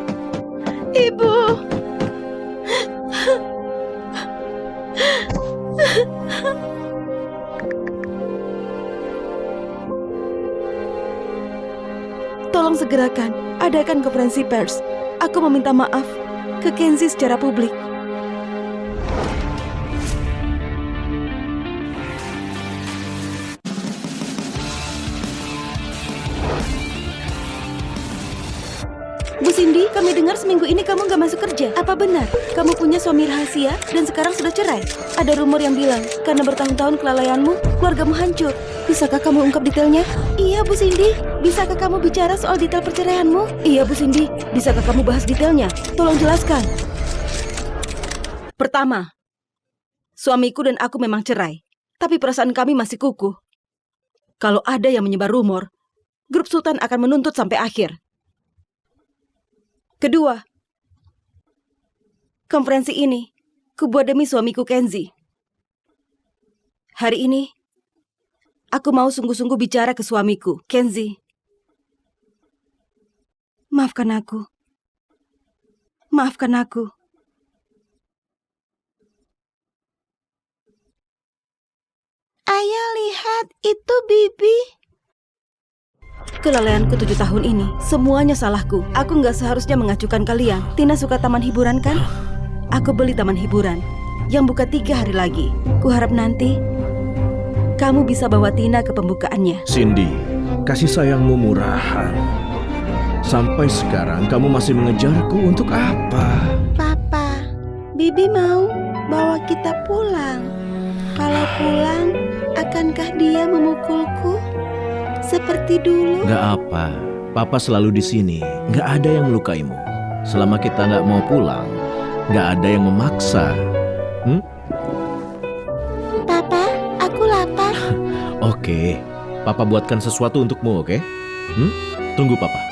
Tolong segerakan, adakan konferensi pers. Aku meminta maaf ke Kenzi secara publik. Bu Cindy, kami dengar seminggu ini kamu nggak masuk kerja. Apa benar? Kamu punya suami rahasia dan sekarang sudah cerai? Ada rumor yang bilang, karena bertahun-tahun kelalaianmu, keluargamu hancur. Bisakah kamu ungkap detailnya? Iya, Bu Cindy. Bisakah kamu bicara soal detail perceraianmu? Iya, Bu Cindy. Bisakah kamu bahas detailnya? Tolong jelaskan. Pertama, suamiku dan aku memang cerai. Tapi perasaan kami masih kukuh. Kalau ada yang menyebar rumor, grup Sultan akan menuntut sampai akhir. Kedua, konferensi ini kubuat demi suamiku Kenzi. Hari ini, aku mau sungguh-sungguh bicara ke suamiku, Kenzi. Maafkan aku. Ayah lihat, itu Bibi. Kelalaianku 7 tahun ini, semuanya salahku. Aku nggak seharusnya mengacukan kalian. Tina suka taman hiburan kan? Aku beli taman hiburan yang buka 3 hari lagi. Kuharap nanti kamu bisa bawa Tina ke pembukaannya. Cindy, kasih sayangmu murahan. Sampai sekarang kamu masih mengejarku untuk apa? Papa, Bibi mau bawa kita pulang. Kalau pulang, akankah dia memukulku seperti dulu? Gak apa, Papa selalu di sini. Gak ada yang melukaimu. Selama kita gak mau pulang, gak ada yang memaksa. Papa, aku lapar. Oke, Papa buatkan sesuatu untukmu, oke? Tunggu Papa.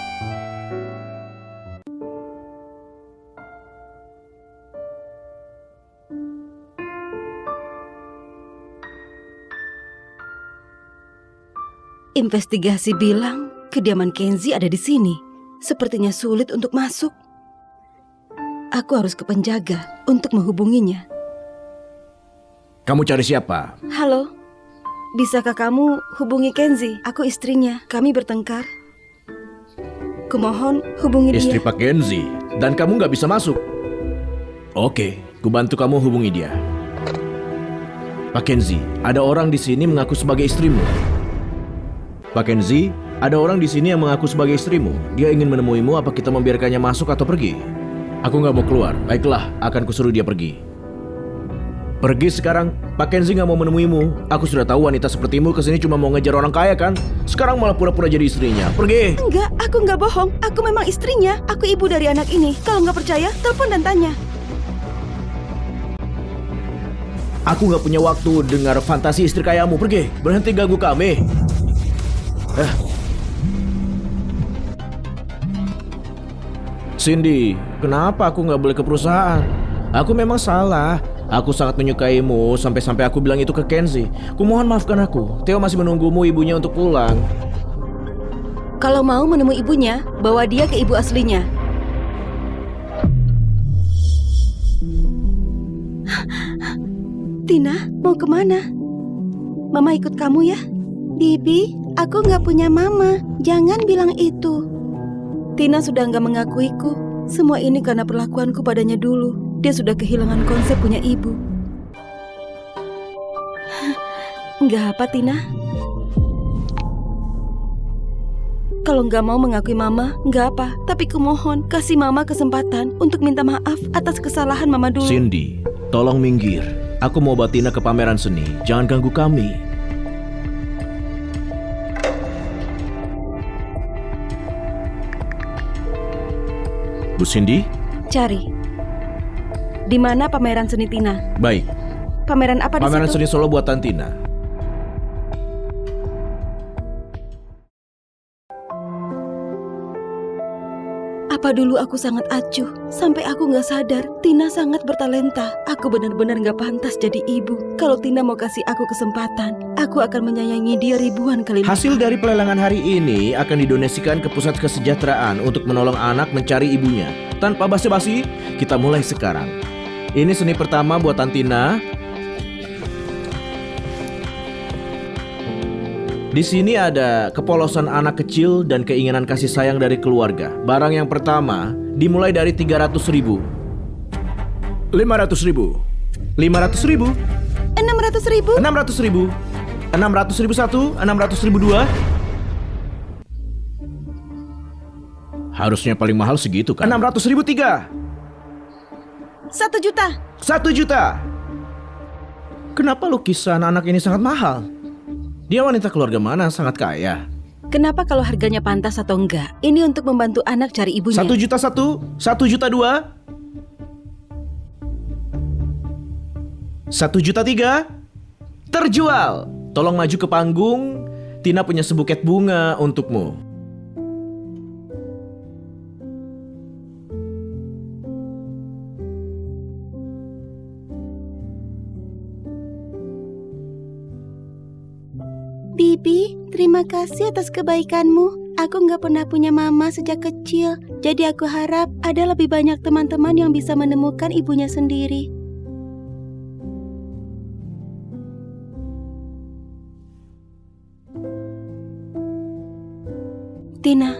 Investigasi bilang kediaman Kenzi ada di sini. Sepertinya sulit untuk masuk. Aku harus ke penjaga untuk menghubunginya. Kamu cari siapa? Halo, bisakah kamu hubungi Kenzi? Aku istrinya. Kami bertengkar. Kumohon hubungi Istri dia. Pak Kenzi. Dan kamu nggak bisa masuk. Oke, kubantu kamu hubungi dia. Pak Kenzi, ada orang di sini mengaku sebagai istrimu. Pak Kenzi, ada orang di sini yang mengaku sebagai istrimu. Dia ingin menemuimu, apa kita membiarkannya masuk atau pergi? Aku nggak mau keluar. Baiklah, akan kusuruh dia pergi. Pergi sekarang. Pak Kenzi nggak mau menemuimu. Aku sudah tahu wanita sepertimu kesini cuma mau ngejar orang kaya kan? Sekarang malah pura-pura jadi istrinya. Pergi. Enggak, aku nggak bohong. Aku memang istrinya. Aku ibu dari anak ini. Kalau nggak percaya, telepon dan tanya. Aku nggak punya waktu dengar fantasi istri kayamu. Pergi. Berhenti ganggu kami. Cindy, kenapa aku nggak boleh ke perusahaan? Aku memang salah. Aku sangat menyukaimu sampai-sampai aku bilang itu ke Kenzi. Kumohon maafkan aku. Theo masih menunggumu ibunya untuk pulang. Kalau mau menemui ibunya, bawa dia ke ibu aslinya. Tina, mau kemana? Mama ikut kamu ya? Bibi, aku nggak punya mama. Jangan bilang itu. Tina sudah nggak mengakuiku. Semua ini karena perlakuanku padanya dulu. Dia sudah kehilangan konsep punya ibu. Nggak apa, Tina? Kalau nggak mau mengakui mama, nggak apa. Tapi kumohon, kasih mama kesempatan untuk minta maaf atas kesalahan mama dulu. Cindy, tolong minggir. Aku mau bawa Tina ke pameran seni. Jangan ganggu kami. Bu Cindy? Cari. Di mana pameran seni Tina? Baik. Pameran apa di Pameran situ? seni Solo buatan Tina. Apa dulu aku sangat acuh, sampai aku nggak sadar Tina sangat bertalenta. Aku benar-benar nggak pantas jadi ibu. Kalau Tina mau kasih aku kesempatan, aku akan menyayangi dia ribuan kali lipat. Hasil dari pelelangan hari ini akan didonasikan ke pusat kesejahteraan untuk menolong anak mencari ibunya. Tanpa basa-basi, kita mulai sekarang. Ini seni pertama buatan Tina. Di sini ada kepolosan anak kecil dan keinginan kasih sayang dari keluarga. Barang yang pertama dimulai dari 300.000, 500.000, 500.000, 600.000. 600.000, 600.001, 600.002. Harusnya paling mahal segitu kan? 600.003, 1 juta. 1 juta. Kenapa lukisan anak ini sangat mahal? Dia wanita keluarga mana, sangat kaya. Kenapa kalau harganya pantas atau enggak? Ini untuk membantu anak cari ibunya. 1 juta 1, 1 juta 2, 1 juta 3. Terjual. Tolong maju ke panggung. Tina punya sebuket bunga untukmu. Bibi, terima kasih atas kebaikanmu. Aku nggak pernah punya mama sejak kecil. Jadi aku harap ada lebih banyak teman-teman yang bisa menemukan ibunya sendiri. Tina,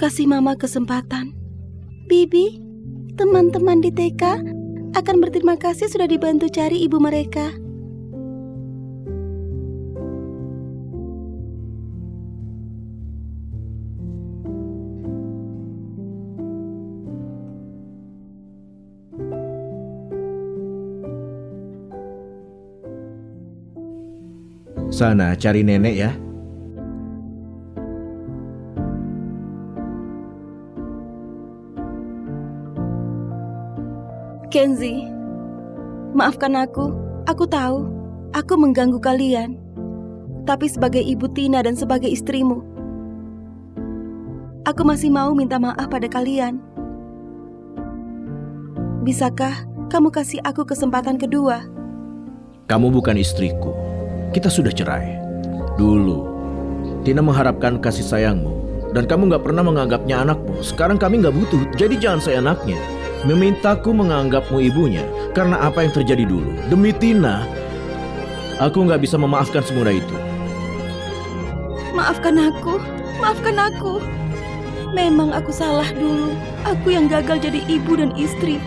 kasih mama kesempatan. Bibi, teman-teman di TK akan berterima kasih sudah dibantu cari ibu mereka. Sana cari nenek ya. Kenzi, maafkan aku. Aku tahu, aku mengganggu kalian. Tapi sebagai ibu Tina dan sebagai istrimu, aku masih mau minta maaf pada kalian. Bisakah kamu kasih aku kesempatan kedua? Kamu bukan istriku. Kita sudah cerai. Dulu, Tina mengharapkan kasih sayangmu. dan kamu nggak pernah menganggapnya anakmu. Sekarang kami nggak butuh, jadi jangan seenaknya memintaku menganggapmu ibunya karena apa yang terjadi dulu. Demi Tina, aku nggak bisa memaafkan semudah itu. Maafkan aku. Memang aku salah dulu. Aku yang gagal jadi ibu dan istri.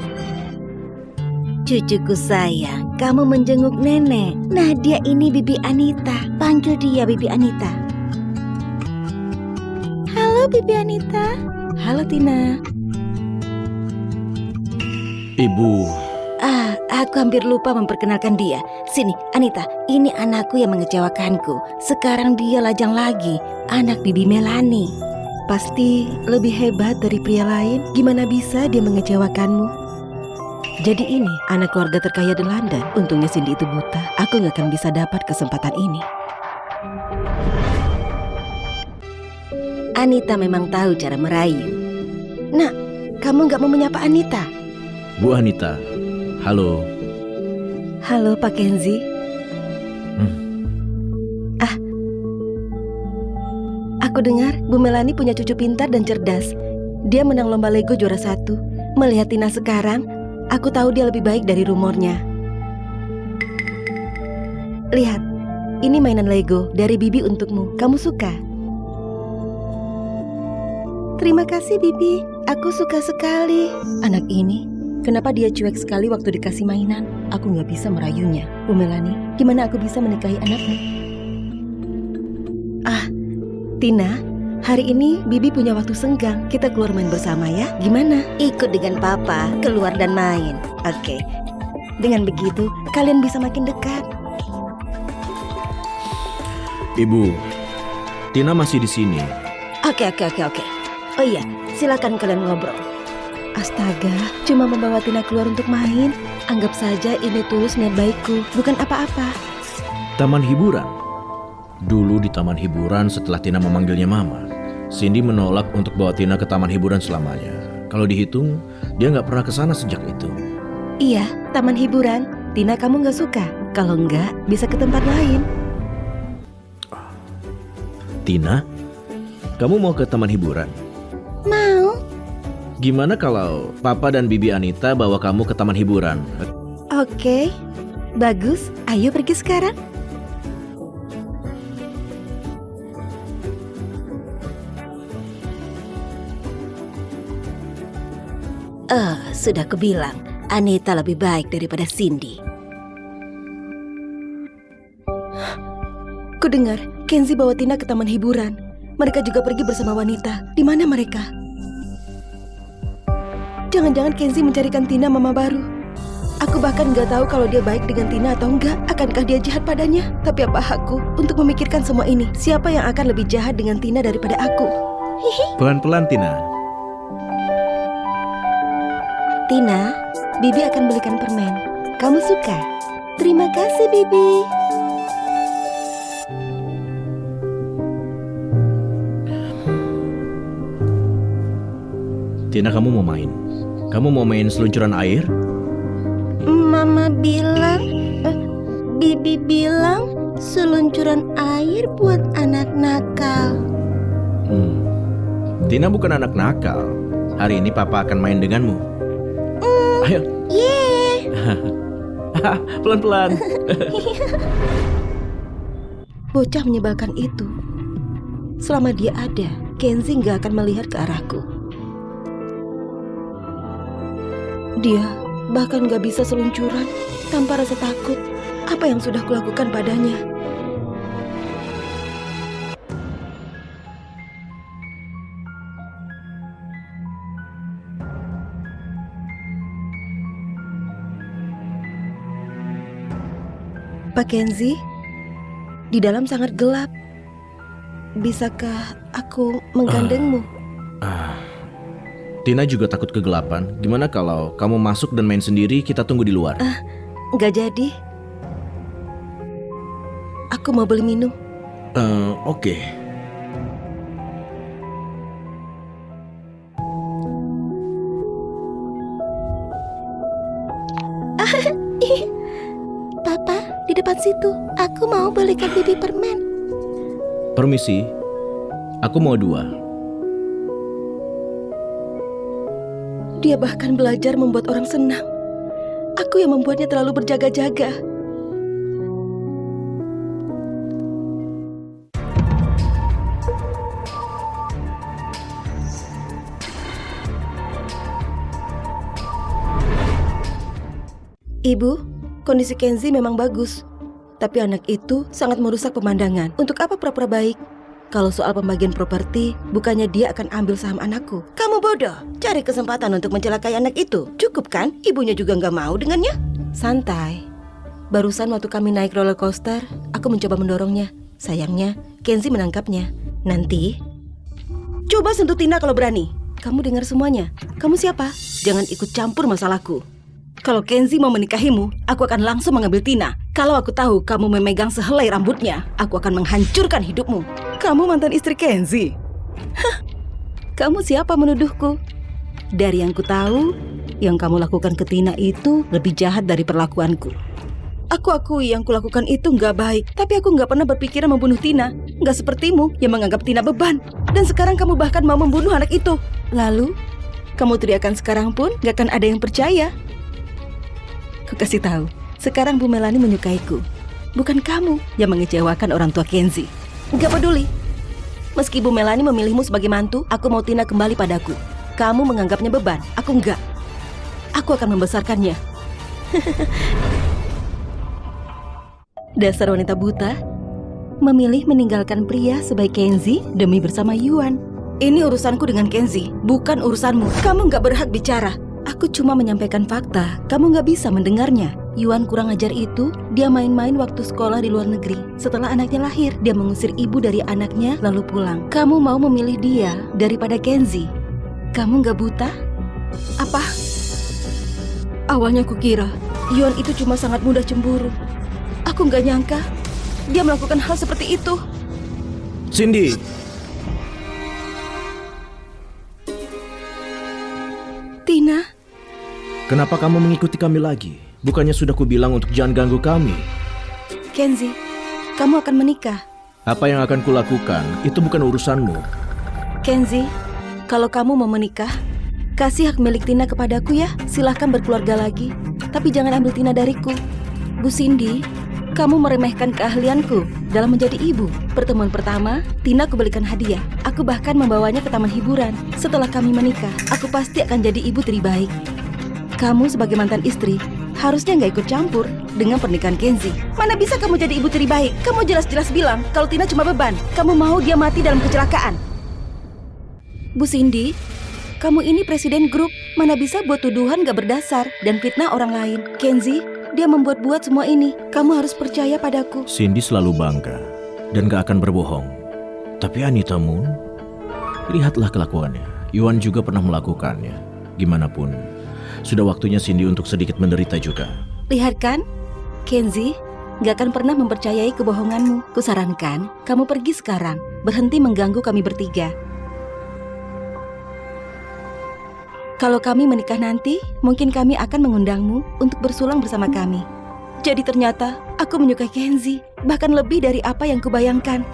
Cucuku sayang, kamu menjenguk nenek. Nah, dia ini Bibi Anita. Panggil dia Bibi Anita. Halo Bibi Anita. Halo Tina. Ibu, Aku hampir lupa memperkenalkan dia. Sini, Anita, ini anakku yang mengecewakanku. Sekarang dia lajang lagi, anak Bibi Melani. Pasti lebih hebat dari pria lain. Gimana bisa dia mengecewakanmu? Jadi ini anak keluarga terkaya di London. Untungnya Cindy itu buta. Aku gak akan bisa dapat kesempatan ini. Anita memang tahu cara merayu. Nak, kamu gak mau menyapa Anita? Bu Anita, halo. Halo Pak Kenzi. Aku dengar Bu Melani punya cucu pintar dan cerdas. Dia menang lomba Lego juara 1. Melihat Tina sekarang, aku tahu dia lebih baik dari rumornya. Lihat, ini mainan Lego dari Bibi untukmu. Kamu suka? Terima kasih Bibi, aku suka sekali. Anak ini, kenapa dia cuek sekali waktu dikasih mainan? Aku gak bisa merayunya. Bu Melani, gimana aku bisa menikahi anakmu? Tina, hari ini Bibi punya waktu senggang. Kita keluar main bersama ya. Gimana? Ikut dengan Papa, keluar dan main. Oke. Dengan begitu, kalian bisa makin dekat. Ibu, Tina masih di sini. Oke. Oh iya, silakan kalian ngobrol. Astaga, cuma membawa Tina keluar untuk main. Anggap saja ini tulus niat baikku, bukan apa-apa. Taman hiburan. Dulu di taman hiburan setelah Tina memanggilnya Mama, Cindy menolak untuk bawa Tina ke taman hiburan selamanya. Kalau dihitung, dia nggak pernah ke sana sejak itu. Iya, taman hiburan. Tina, kamu nggak suka? Kalau nggak, bisa ke tempat lain. Tina, kamu mau ke taman hiburan? Mau? Gimana kalau Papa dan Bibi Anita bawa kamu ke taman hiburan? Oke, bagus. Ayo pergi sekarang. Sudah kubilang, Anita lebih baik daripada Cindy. Kudengar, Kenzi bawa Tina ke taman hiburan. Mereka juga pergi bersama wanita. Di mana mereka? Jangan-jangan Kenzi mencarikan Tina mama baru. Aku bahkan gak tahu kalau dia baik dengan Tina atau enggak. Akankah dia jahat padanya? Tapi apa hakku untuk memikirkan semua ini? Siapa yang akan lebih jahat dengan Tina daripada aku? Pelan-pelan Tina. Tina, Bibi akan belikan permen. Kamu suka? Terima kasih Bibi. Tina, kamu mau main? Kamu mau main seluncuran air? Mama bilang, Bibi bilang seluncuran air buat anak nakal. Tina bukan anak nakal. Hari ini Papa akan main denganmu. Ayo. Yeay. Pelan-pelan. Bocah menyebalkan itu. Selama dia ada, Kenzi gak akan melihat ke arahku. Dia bahkan gak bisa seluncuran tanpa rasa takut. Apa yang sudah kulakukan padanya? Pak Kenzi, di dalam sangat gelap. Bisakah aku menggandengmu? Tina juga takut kegelapan. Gimana kalau kamu masuk dan main sendiri, kita tunggu di luar? Nggak jadi. Aku mau beli minum. Oke. Papa, di depan situ. Aku mau belikan Bibi permen. Permisi, aku mau 2. Dia bahkan belajar membuat orang senang. Aku yang membuatnya terlalu berjaga-jaga. Ibu, kondisi Kenzi memang bagus. Tapi anak itu sangat merusak pemandangan. Untuk apa pura-pura baik? Kalau soal pembagian properti, bukannya dia akan ambil saham anakku. Kamu bodoh, cari kesempatan untuk mencelakai anak itu. Cukup kan? Ibunya juga nggak mau dengannya. Santai. Barusan waktu kami naik roller coaster, aku mencoba mendorongnya. Sayangnya, Kenzi menangkapnya. Nanti, coba sentuh Tina kalau berani. Kamu dengar semuanya. Kamu siapa? Jangan ikut campur masalahku. Kalau Kenzi mau menikahimu, aku akan langsung mengambil Tina. Kalau aku tahu kamu memegang sehelai rambutnya, aku akan menghancurkan hidupmu. Kamu mantan istri Kenzi? Hah, kamu siapa menuduhku? Dari yang ku tahu, yang kamu lakukan ke Tina itu lebih jahat dari perlakuanku. Aku akui yang kulakukan itu nggak baik, tapi aku nggak pernah berpikiran membunuh Tina. Nggak sepertimu yang menganggap Tina beban. Dan sekarang kamu bahkan mau membunuh anak itu. Lalu, kamu teriakan sekarang pun nggak akan ada yang percaya. Ku kasih tahu, sekarang Bu Melani menyukaiku. Bukan kamu yang mengecewakan orang tua Kenzi. Gak peduli. Meski Bu Melani memilihmu sebagai mantu, aku mau Tina kembali padaku. Kamu menganggapnya beban, aku enggak. Aku akan membesarkannya. Dasar wanita buta, memilih meninggalkan pria sebaik Kenzi demi bersama Yuan. Ini urusanku dengan Kenzi, bukan urusanmu. Kamu gak berhak bicara. Aku cuma menyampaikan fakta, kamu gak bisa mendengarnya. Yuan kurang ajar itu, dia main-main waktu sekolah di luar negeri. Setelah anaknya lahir, dia mengusir ibu dari anaknya lalu pulang. Kamu mau memilih dia daripada Kenzi? Kamu gak buta? Apa? Awalnya aku kira Yuan itu cuma sangat mudah cemburu. Aku gak nyangka dia melakukan hal seperti itu. Cindy! Tina? Kenapa kamu mengikuti kami lagi? Bukannya sudah kubilang untuk jangan ganggu kami. Kenzi, kamu akan menikah. Apa yang akan kulakukan, itu bukan urusanmu. Kenzi, kalau kamu mau menikah, kasih hak milik Tina kepadaku ya. Silahkan berkeluarga lagi. Tapi jangan ambil Tina dariku. Bu Cindy, kamu meremehkan keahlianku dalam menjadi ibu. Pertemuan pertama, Tina kubelikan hadiah. Aku bahkan membawanya ke taman hiburan. Setelah kami menikah, aku pasti akan jadi ibu tiri baik. Kamu sebagai mantan istri, harusnya nggak ikut campur dengan pernikahan Kenzi. Mana bisa kamu jadi ibu tiri baik? Kamu jelas-jelas bilang kalau Tina cuma beban. Kamu mau dia mati dalam kecelakaan. Bu Cindy, kamu ini presiden grup. Mana bisa buat tuduhan gak berdasar dan fitnah orang lain. Kenzi, dia membuat-buat semua ini. Kamu harus percaya padaku. Cindy selalu bangga dan gak akan berbohong. Tapi Anita Moon, lihatlah kelakuannya. Yuan juga pernah melakukannya. Gimanapun, sudah waktunya Cindy untuk sedikit menderita juga. Lihat kan, Kenzi gak akan pernah mempercayai kebohonganmu. Kusarankan, kamu pergi sekarang. Berhenti mengganggu kami bertiga. Kalau kami menikah nanti, mungkin kami akan mengundangmu untuk bersulang bersama kami. Jadi ternyata, aku menyukai Kenzi, bahkan lebih dari apa yang kubayangkan.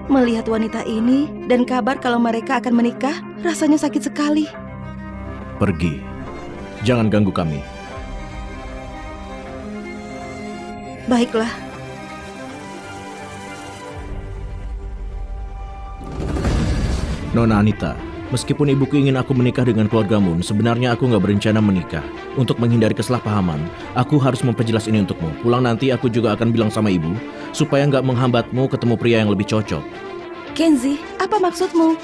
Melihat wanita ini dan kabar kalau mereka akan menikah, rasanya sakit sekali. Pergi. Jangan ganggu kami. Baiklah. Nona Anita, meskipun ibuku ingin aku menikah dengan keluarga Moon, sebenarnya aku gak berencana menikah. Untuk menghindari kesalahpahaman, aku harus memperjelas ini untukmu. Pulang nanti aku juga akan bilang sama ibu, supaya gak menghambatmu ketemu pria yang lebih cocok. Kenzi, apa maksudmu?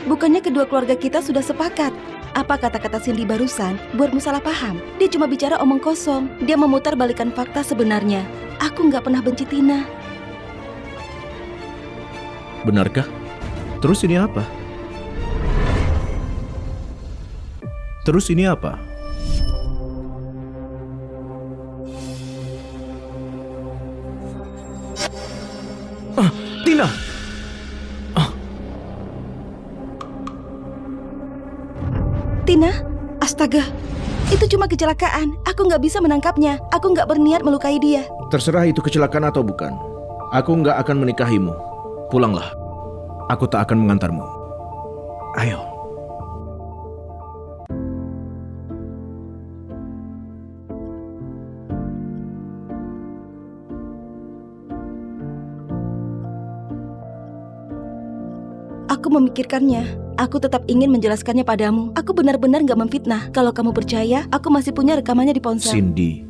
Bukannya kedua keluarga kita sudah sepakat? Apa kata-kata Cindy barusan buatmu salah paham? Dia cuma bicara omong kosong. Dia memutar balikan fakta sebenarnya. Aku gak pernah benci Tina. Benarkah? Terus ini apa? Terus ini apa? Tina! Tina? Astaga, itu cuma kecelakaan. Aku gak bisa menangkapnya. Aku gak berniat melukai dia. Terserah itu kecelakaan atau bukan. Aku gak akan menikahimu. Pulanglah. Aku tak akan mengantarmu. Ayo. Aku memikirkannya. Aku tetap ingin menjelaskannya padamu. Aku benar-benar gak memfitnah. Kalau kamu percaya, aku masih punya rekamannya di ponsel. Cindy,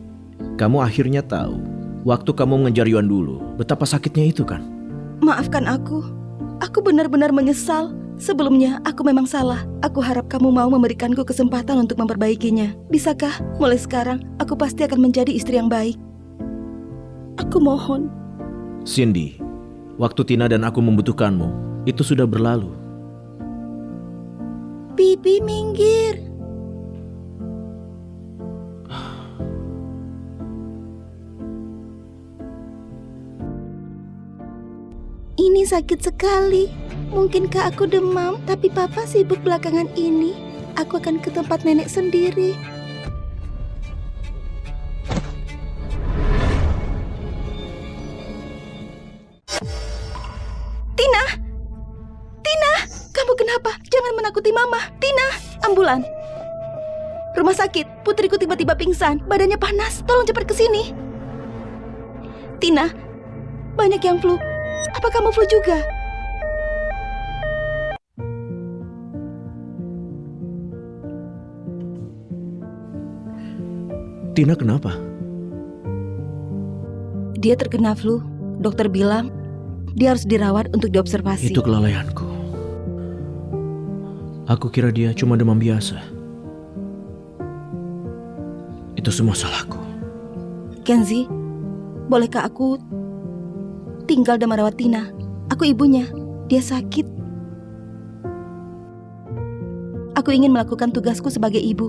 kamu akhirnya tahu waktu kamu mengejar Yuan dulu betapa sakitnya itu kan? Maafkan aku. Aku benar-benar menyesal. Sebelumnya, aku memang salah. Aku harap kamu mau memberikanku kesempatan untuk memperbaikinya. Bisakah? Mulai sekarang, aku pasti akan menjadi istri yang baik. Aku mohon. Cindy, waktu Tina dan aku membutuhkanmu, itu sudah berlalu. Bibi minggir. Ini sakit sekali. Mungkinkah aku demam? Tapi papa sibuk belakangan ini. Aku akan ke tempat nenek sendiri. Tina! Tina! Kamu kenapa? Jangan menakuti mama. Tina! Ambulan! Rumah sakit. Putriku tiba-tiba pingsan. Badannya panas. Tolong cepat ke sini. Tina! Banyak yang flu. Apa kamu flu juga? Tina kenapa? Dia terkena flu. Dokter bilang dia harus dirawat untuk diobservasi. Itu kelalaianku. Aku kira dia cuma demam biasa. Itu semua salahku. Kenzi, bolehkah aku tinggal dan merawat Tina? Aku ibunya. Dia sakit. Aku ingin melakukan tugasku sebagai ibu.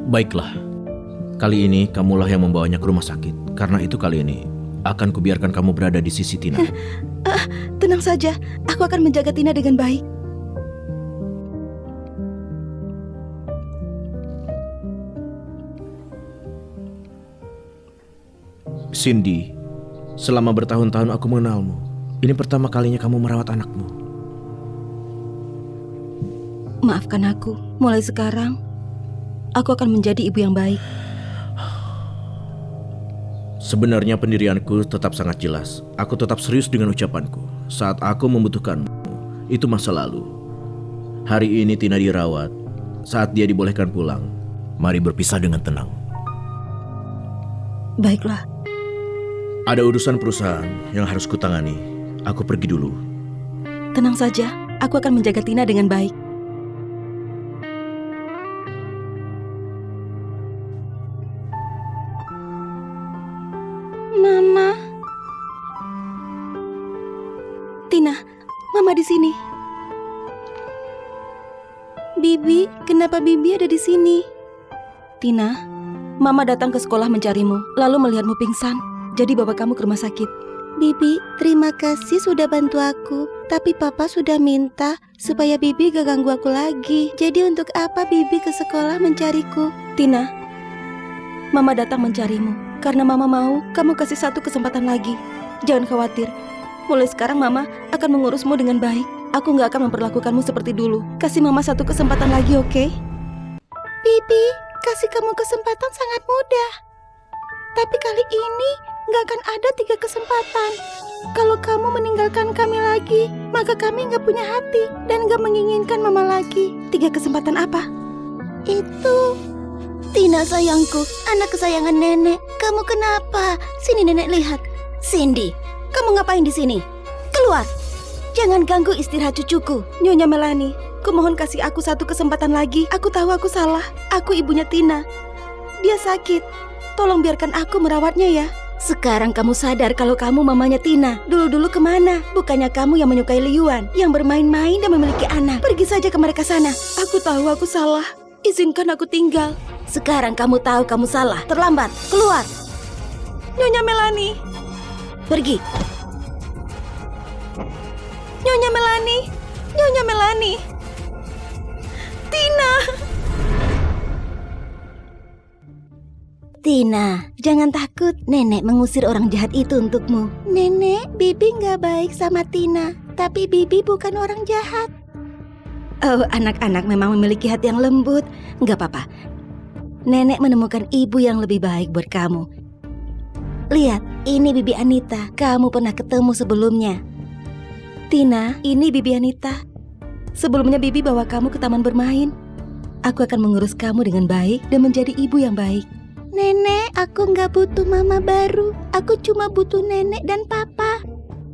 Baiklah. Kali ini kamulah yang membawanya ke rumah sakit. Karena itu kali ini akan kubiarkan kamu berada di sisi Tina. Tenang saja, aku akan menjaga Tina dengan baik. Cindy, selama bertahun-tahun aku mengenalmu. Ini pertama kalinya kamu merawat anakmu. Maafkan aku. Mulai sekarang, aku akan menjadi ibu yang baik. Sebenarnya pendirianku tetap sangat jelas. Aku tetap serius dengan ucapanku. Saat aku membutuhkanmu, itu masa lalu. Hari ini Tina dirawat. Saat dia dibolehkan pulang, mari berpisah dengan tenang. Baiklah. Ada urusan perusahaan yang harus kutangani. Aku pergi dulu. Tenang saja, aku akan menjaga Tina dengan baik. Mama, Tina, Mama di sini. Bibi, kenapa Bibi ada di sini? Tina, Mama datang ke sekolah mencarimu, lalu melihatmu pingsan. Jadi bawa kamu ke rumah sakit. Bibi, terima kasih sudah bantu aku. Tapi Papa sudah minta supaya Bibi gak ganggu aku lagi. Jadi untuk apa Bibi ke sekolah mencariku? Tina, Mama datang mencarimu karena Mama mau kamu kasih satu kesempatan lagi. Jangan khawatir. Mulai sekarang Mama akan mengurusmu dengan baik. Aku gak akan memperlakukanmu seperti dulu. Kasih Mama satu kesempatan lagi, oke? Bibi, kasih kamu kesempatan sangat mudah. Tapi kali ini gak akan ada 3 kesempatan. Kalau kamu meninggalkan kami lagi, maka kami gak punya hati dan gak menginginkan Mama lagi. 3 kesempatan apa? Itu Tina sayangku, anak kesayangan nenek. Kamu kenapa? Sini nenek lihat. Cindy, kamu ngapain di sini? Keluar. Jangan ganggu istirahat cucuku. Nyonya Melanie, kumohon kasih aku satu kesempatan lagi. Aku tahu aku salah. Aku ibunya Tina. Dia sakit. Tolong biarkan aku merawatnya ya. Sekarang kamu sadar kalau kamu mamanya Tina. Dulu-dulu kemana? Bukannya kamu yang menyukai Liuan, yang bermain-main dan memiliki anak. Pergi saja ke mereka sana. Aku tahu aku salah. Izinkan aku tinggal. Sekarang kamu tahu kamu salah. Terlambat. Keluar. Nyonya Melanie. Pergi. Nyonya Melanie. Nyonya Melanie. Tina. Tina, jangan takut. Nenek mengusir orang jahat itu untukmu. Nenek, Bibi gak baik sama Tina. Tapi Bibi bukan orang jahat. Oh, anak-anak memang memiliki hati yang lembut. Gak apa-apa. Nenek menemukan ibu yang lebih baik buat kamu. Lihat, ini Bibi Anita. Kamu pernah ketemu sebelumnya. Tina, ini Bibi Anita. Sebelumnya Bibi bawa kamu ke taman bermain. Aku akan mengurus kamu dengan baik dan menjadi ibu yang baik. Nenek, aku nggak butuh mama baru. Aku cuma butuh nenek dan papa.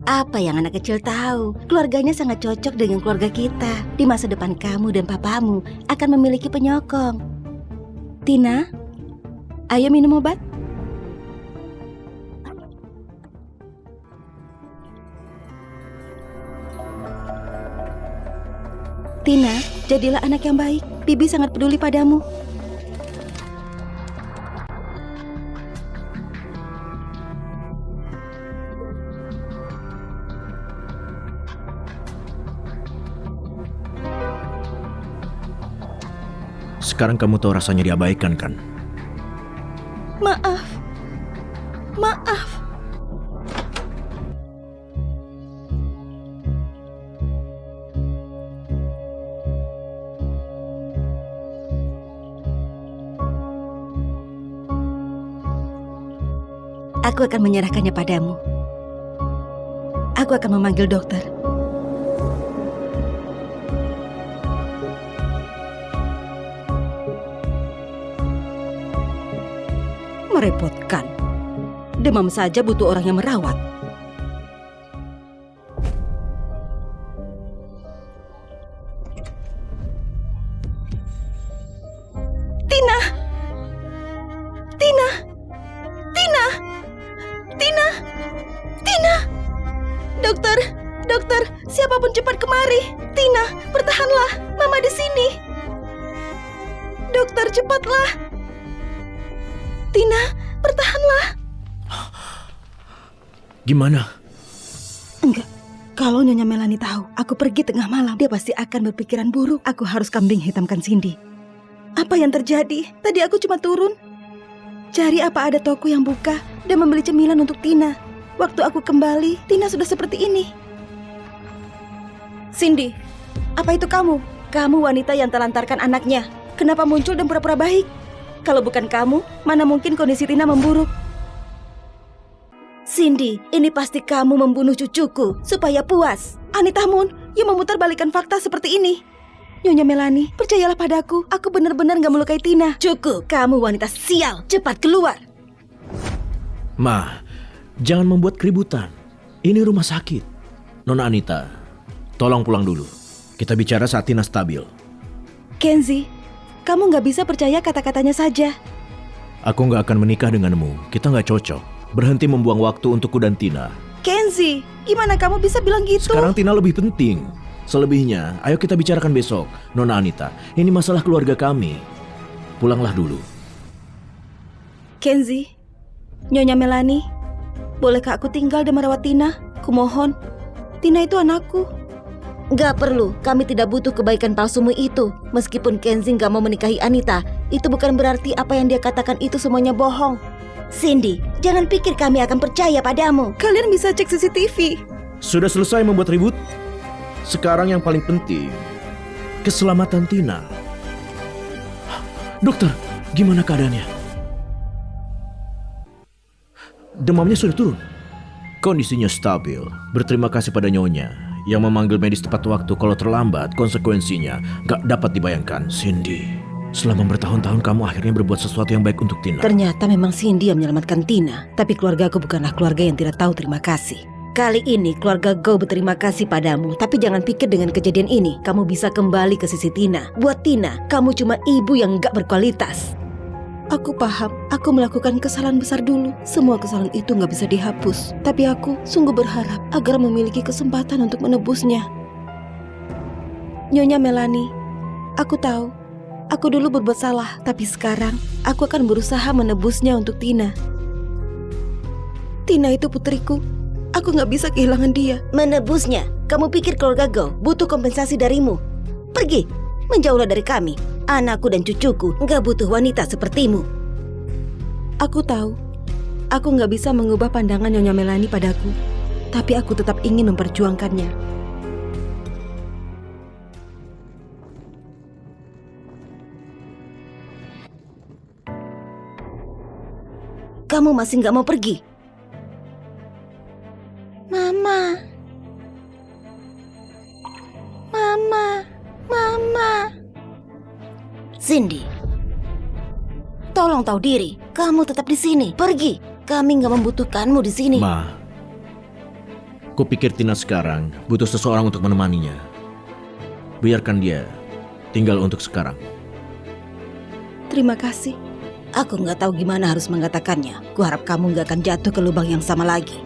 Apa yang anak kecil tahu? Keluarganya sangat cocok dengan keluarga kita. Di masa depan kamu dan papamu akan memiliki penyokong. Tina, ayo minum obat. Tina, jadilah anak yang baik. Bibi sangat peduli padamu. Sekarang kamu tahu rasanya diabaikan kan? Maaf. Maaf. Aku akan menyerahkannya padamu. Aku akan memanggil dokter. Merepotkan. Demam saja butuh orang yang merawat. Tina! Tina! Tina! Tina! Tina! Dokter! Dokter! Siapapun cepat kemari! Tina, bertahanlah! Mama di sini! Dokter, cepatlah! Tina, bertahanlah! Gimana? Enggak. Kalau Nyonya Melani tahu aku pergi tengah malam, dia pasti akan berpikiran buruk. Aku harus kambing hitamkan Cindy. Apa yang terjadi? Tadi aku cuma turun cari apa ada toko yang buka dan membeli cemilan untuk Tina. Waktu aku kembali, Tina sudah seperti ini. Cindy, apa itu kamu? Kamu wanita yang telantarkan anaknya. Kenapa muncul dan pura-pura baik? Kalau bukan kamu, mana mungkin kondisi Tina memburuk? Cindy, ini pasti kamu membunuh cucuku supaya puas. Anita Moon, yang memutarbalikkan fakta seperti ini. Nyonya Melani, percayalah padaku. Aku benar-benar gak melukai Tina. Cukup, kamu wanita sial. Cepat keluar. Ma, jangan membuat keributan. Ini rumah sakit. Nona Anita, tolong pulang dulu. Kita bicara saat Tina stabil. Kenzie, kamu gak bisa percaya kata-katanya saja. Aku gak akan menikah denganmu. Kita gak cocok. Berhenti membuang waktu untukku dan Tina. Kenzie, gimana kamu bisa bilang gitu? Sekarang Tina lebih penting. Selebihnya, ayo kita bicarakan besok. Nona Anita, ini masalah keluarga kami. Pulanglah dulu. Kenzie, Nyonya Melani, bolehkah aku tinggal dan merawat Tina? Kumohon, Tina itu anakku. Gak perlu, kami tidak butuh kebaikan palsumu itu. Meskipun Kenzie gak mau menikahi Anita, itu bukan berarti apa yang dia katakan itu semuanya bohong. Cindy, jangan pikir kami akan percaya padamu. Kalian bisa cek CCTV. Sudah selesai membuat ribut? Sekarang yang paling penting, keselamatan Tina. Dokter, gimana keadaannya? Demamnya sudah turun. Kondisinya stabil. Berterima kasih pada Nyonya yang memanggil medis tepat waktu. Kalau terlambat, konsekuensinya gak dapat dibayangkan. Cindy, selama bertahun-tahun kamu akhirnya berbuat sesuatu yang baik untuk Tina. Ternyata memang Cindy yang menyelamatkan Tina. Tapi keluarga aku bukanlah keluarga yang tidak tahu terima kasih. Kali ini keluarga Go berterima kasih padamu. Tapi jangan pikir dengan kejadian ini kamu bisa kembali ke sisi Tina. Buat Tina, kamu cuma ibu yang gak berkualitas. Aku paham, aku melakukan kesalahan besar dulu. Semua kesalahan itu gak bisa dihapus. Tapi aku sungguh berharap agar memiliki kesempatan untuk menebusnya. Nyonya Melani, aku tahu aku dulu berbuat salah. Tapi sekarang aku akan berusaha menebusnya untuk Tina. Tina itu putriku. Aku gak bisa kehilangan dia. Menebusnya? Kamu pikir keluarga Go butuh kompensasi darimu? Pergi, menjauhlah dari kami. Anakku dan cucuku gak butuh wanita sepertimu. Aku tahu, aku gak bisa mengubah pandangan Nyonya Melani padaku. Tapi aku tetap ingin memperjuangkannya. Kamu masih gak mau pergi? Mama, tolong tahu diri. Kamu tetap di sini. Pergi. Kami nggak membutuhkanmu di sini. Ma, kupikir Tina sekarang butuh seseorang untuk menemaninya. Biarkan dia tinggal untuk sekarang. Terima kasih. Aku nggak tahu gimana harus mengatakannya. Kuharap kamu nggak akan jatuh ke lubang yang sama lagi.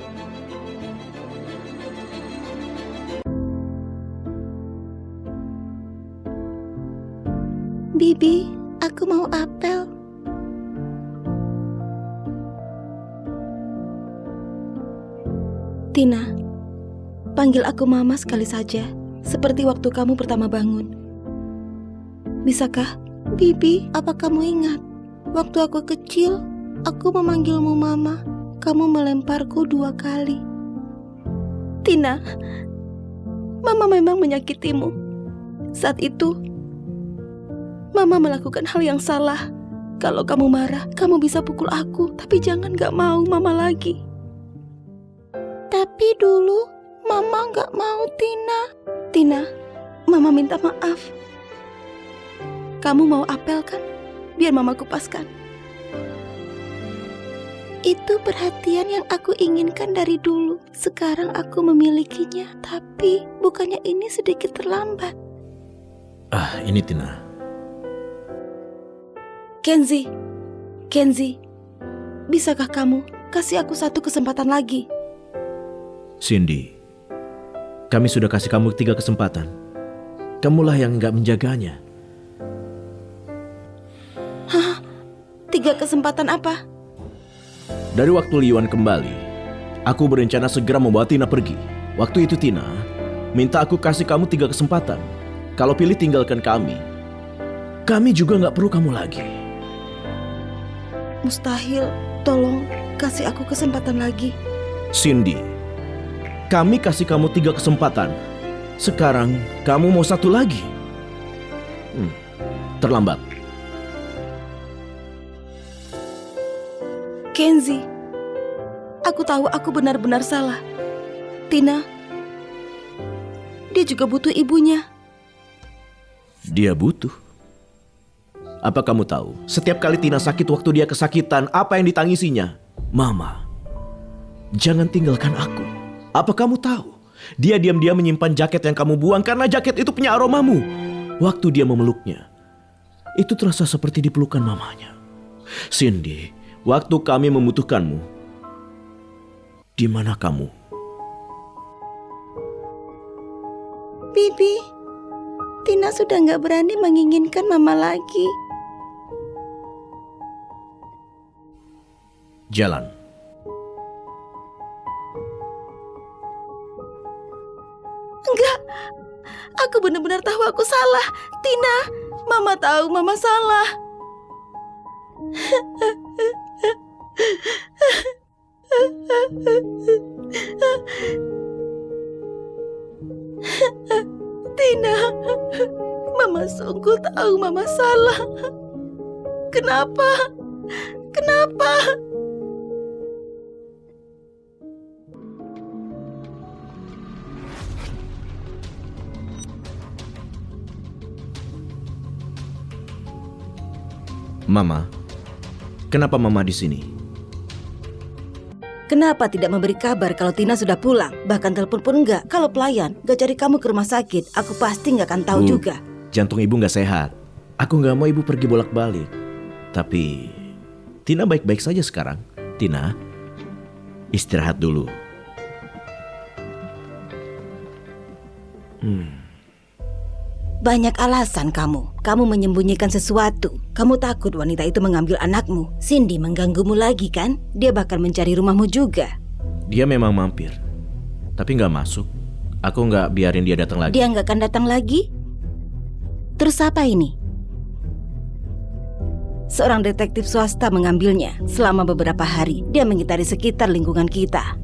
Bibi, aku mau apel. Tina, panggil aku Mama sekali saja, seperti waktu kamu pertama bangun. Bisakah? Bibi, apa kamu ingat? Waktu aku kecil, aku memanggilmu Mama. Kamu melemparku 2 kali. Tina, Mama memang menyakitimu. Saat itu, Mama melakukan hal yang salah. Kalau kamu marah, kamu bisa pukul aku, tapi jangan gak mau Mama lagi. Tapi dulu, Mama gak mau Tina. Tina, Mama minta maaf. Kamu mau apel kan? Biar Mama kupaskan. Itu perhatian yang aku inginkan dari dulu. Sekarang aku memilikinya. Tapi bukannya ini sedikit terlambat? Ini Tina. Kenzi, bisakah kamu kasih aku 1 kesempatan lagi? Cindy, kami sudah kasih kamu 3 kesempatan. Kamulah yang nggak menjaganya. 3 kesempatan apa? Dari waktu Liwan kembali, aku berencana segera membawa Tina pergi. Waktu itu Tina minta aku kasih kamu 3 kesempatan. Kalau pilih tinggalkan kami juga nggak perlu kamu lagi. Mustahil, tolong kasih aku kesempatan lagi. Cindy, kami kasih kamu 3 kesempatan. Sekarang kamu mau 1 lagi. Terlambat. Kenzi, aku tahu aku benar-benar salah. Tina, dia juga butuh ibunya. Dia butuh. Apa kamu tahu, setiap kali Tina sakit waktu dia kesakitan, apa yang ditangisinya? Mama, jangan tinggalkan aku. Apa kamu tahu? Dia diam-diam menyimpan jaket yang kamu buang karena jaket itu punya aromamu. Waktu dia memeluknya, itu terasa seperti dipelukan mamanya. Cindy, waktu kami membutuhkanmu, di mana kamu? Bibi, Tina sudah gak berani menginginkan Mama lagi. Jalan. Enggak, aku benar-benar tahu aku salah. Tina, Mama tahu Mama salah. Tina, Mama sungguh tahu Mama salah. Kenapa? Mama, kenapa Mama di sini? Kenapa tidak memberi kabar kalau Tina sudah pulang? Bahkan telepon pun enggak. Kalau pelayan gak cari kamu ke rumah sakit, aku pasti gak akan tahu juga. Jantung ibu gak sehat. Aku gak mau ibu pergi bolak-balik. Tapi Tina baik-baik saja sekarang. Tina, istirahat dulu. Banyak alasan kamu. Kamu menyembunyikan sesuatu. Kamu takut wanita itu mengambil anakmu. Cindy mengganggumu lagi kan? Dia bakal mencari rumahmu juga. Dia memang mampir, tapi gak masuk. Aku gak biarin dia datang lagi. Dia gak akan datang lagi? Terus apa ini? Seorang detektif swasta mengambilnya. Selama beberapa hari, dia mengitari sekitar lingkungan kita.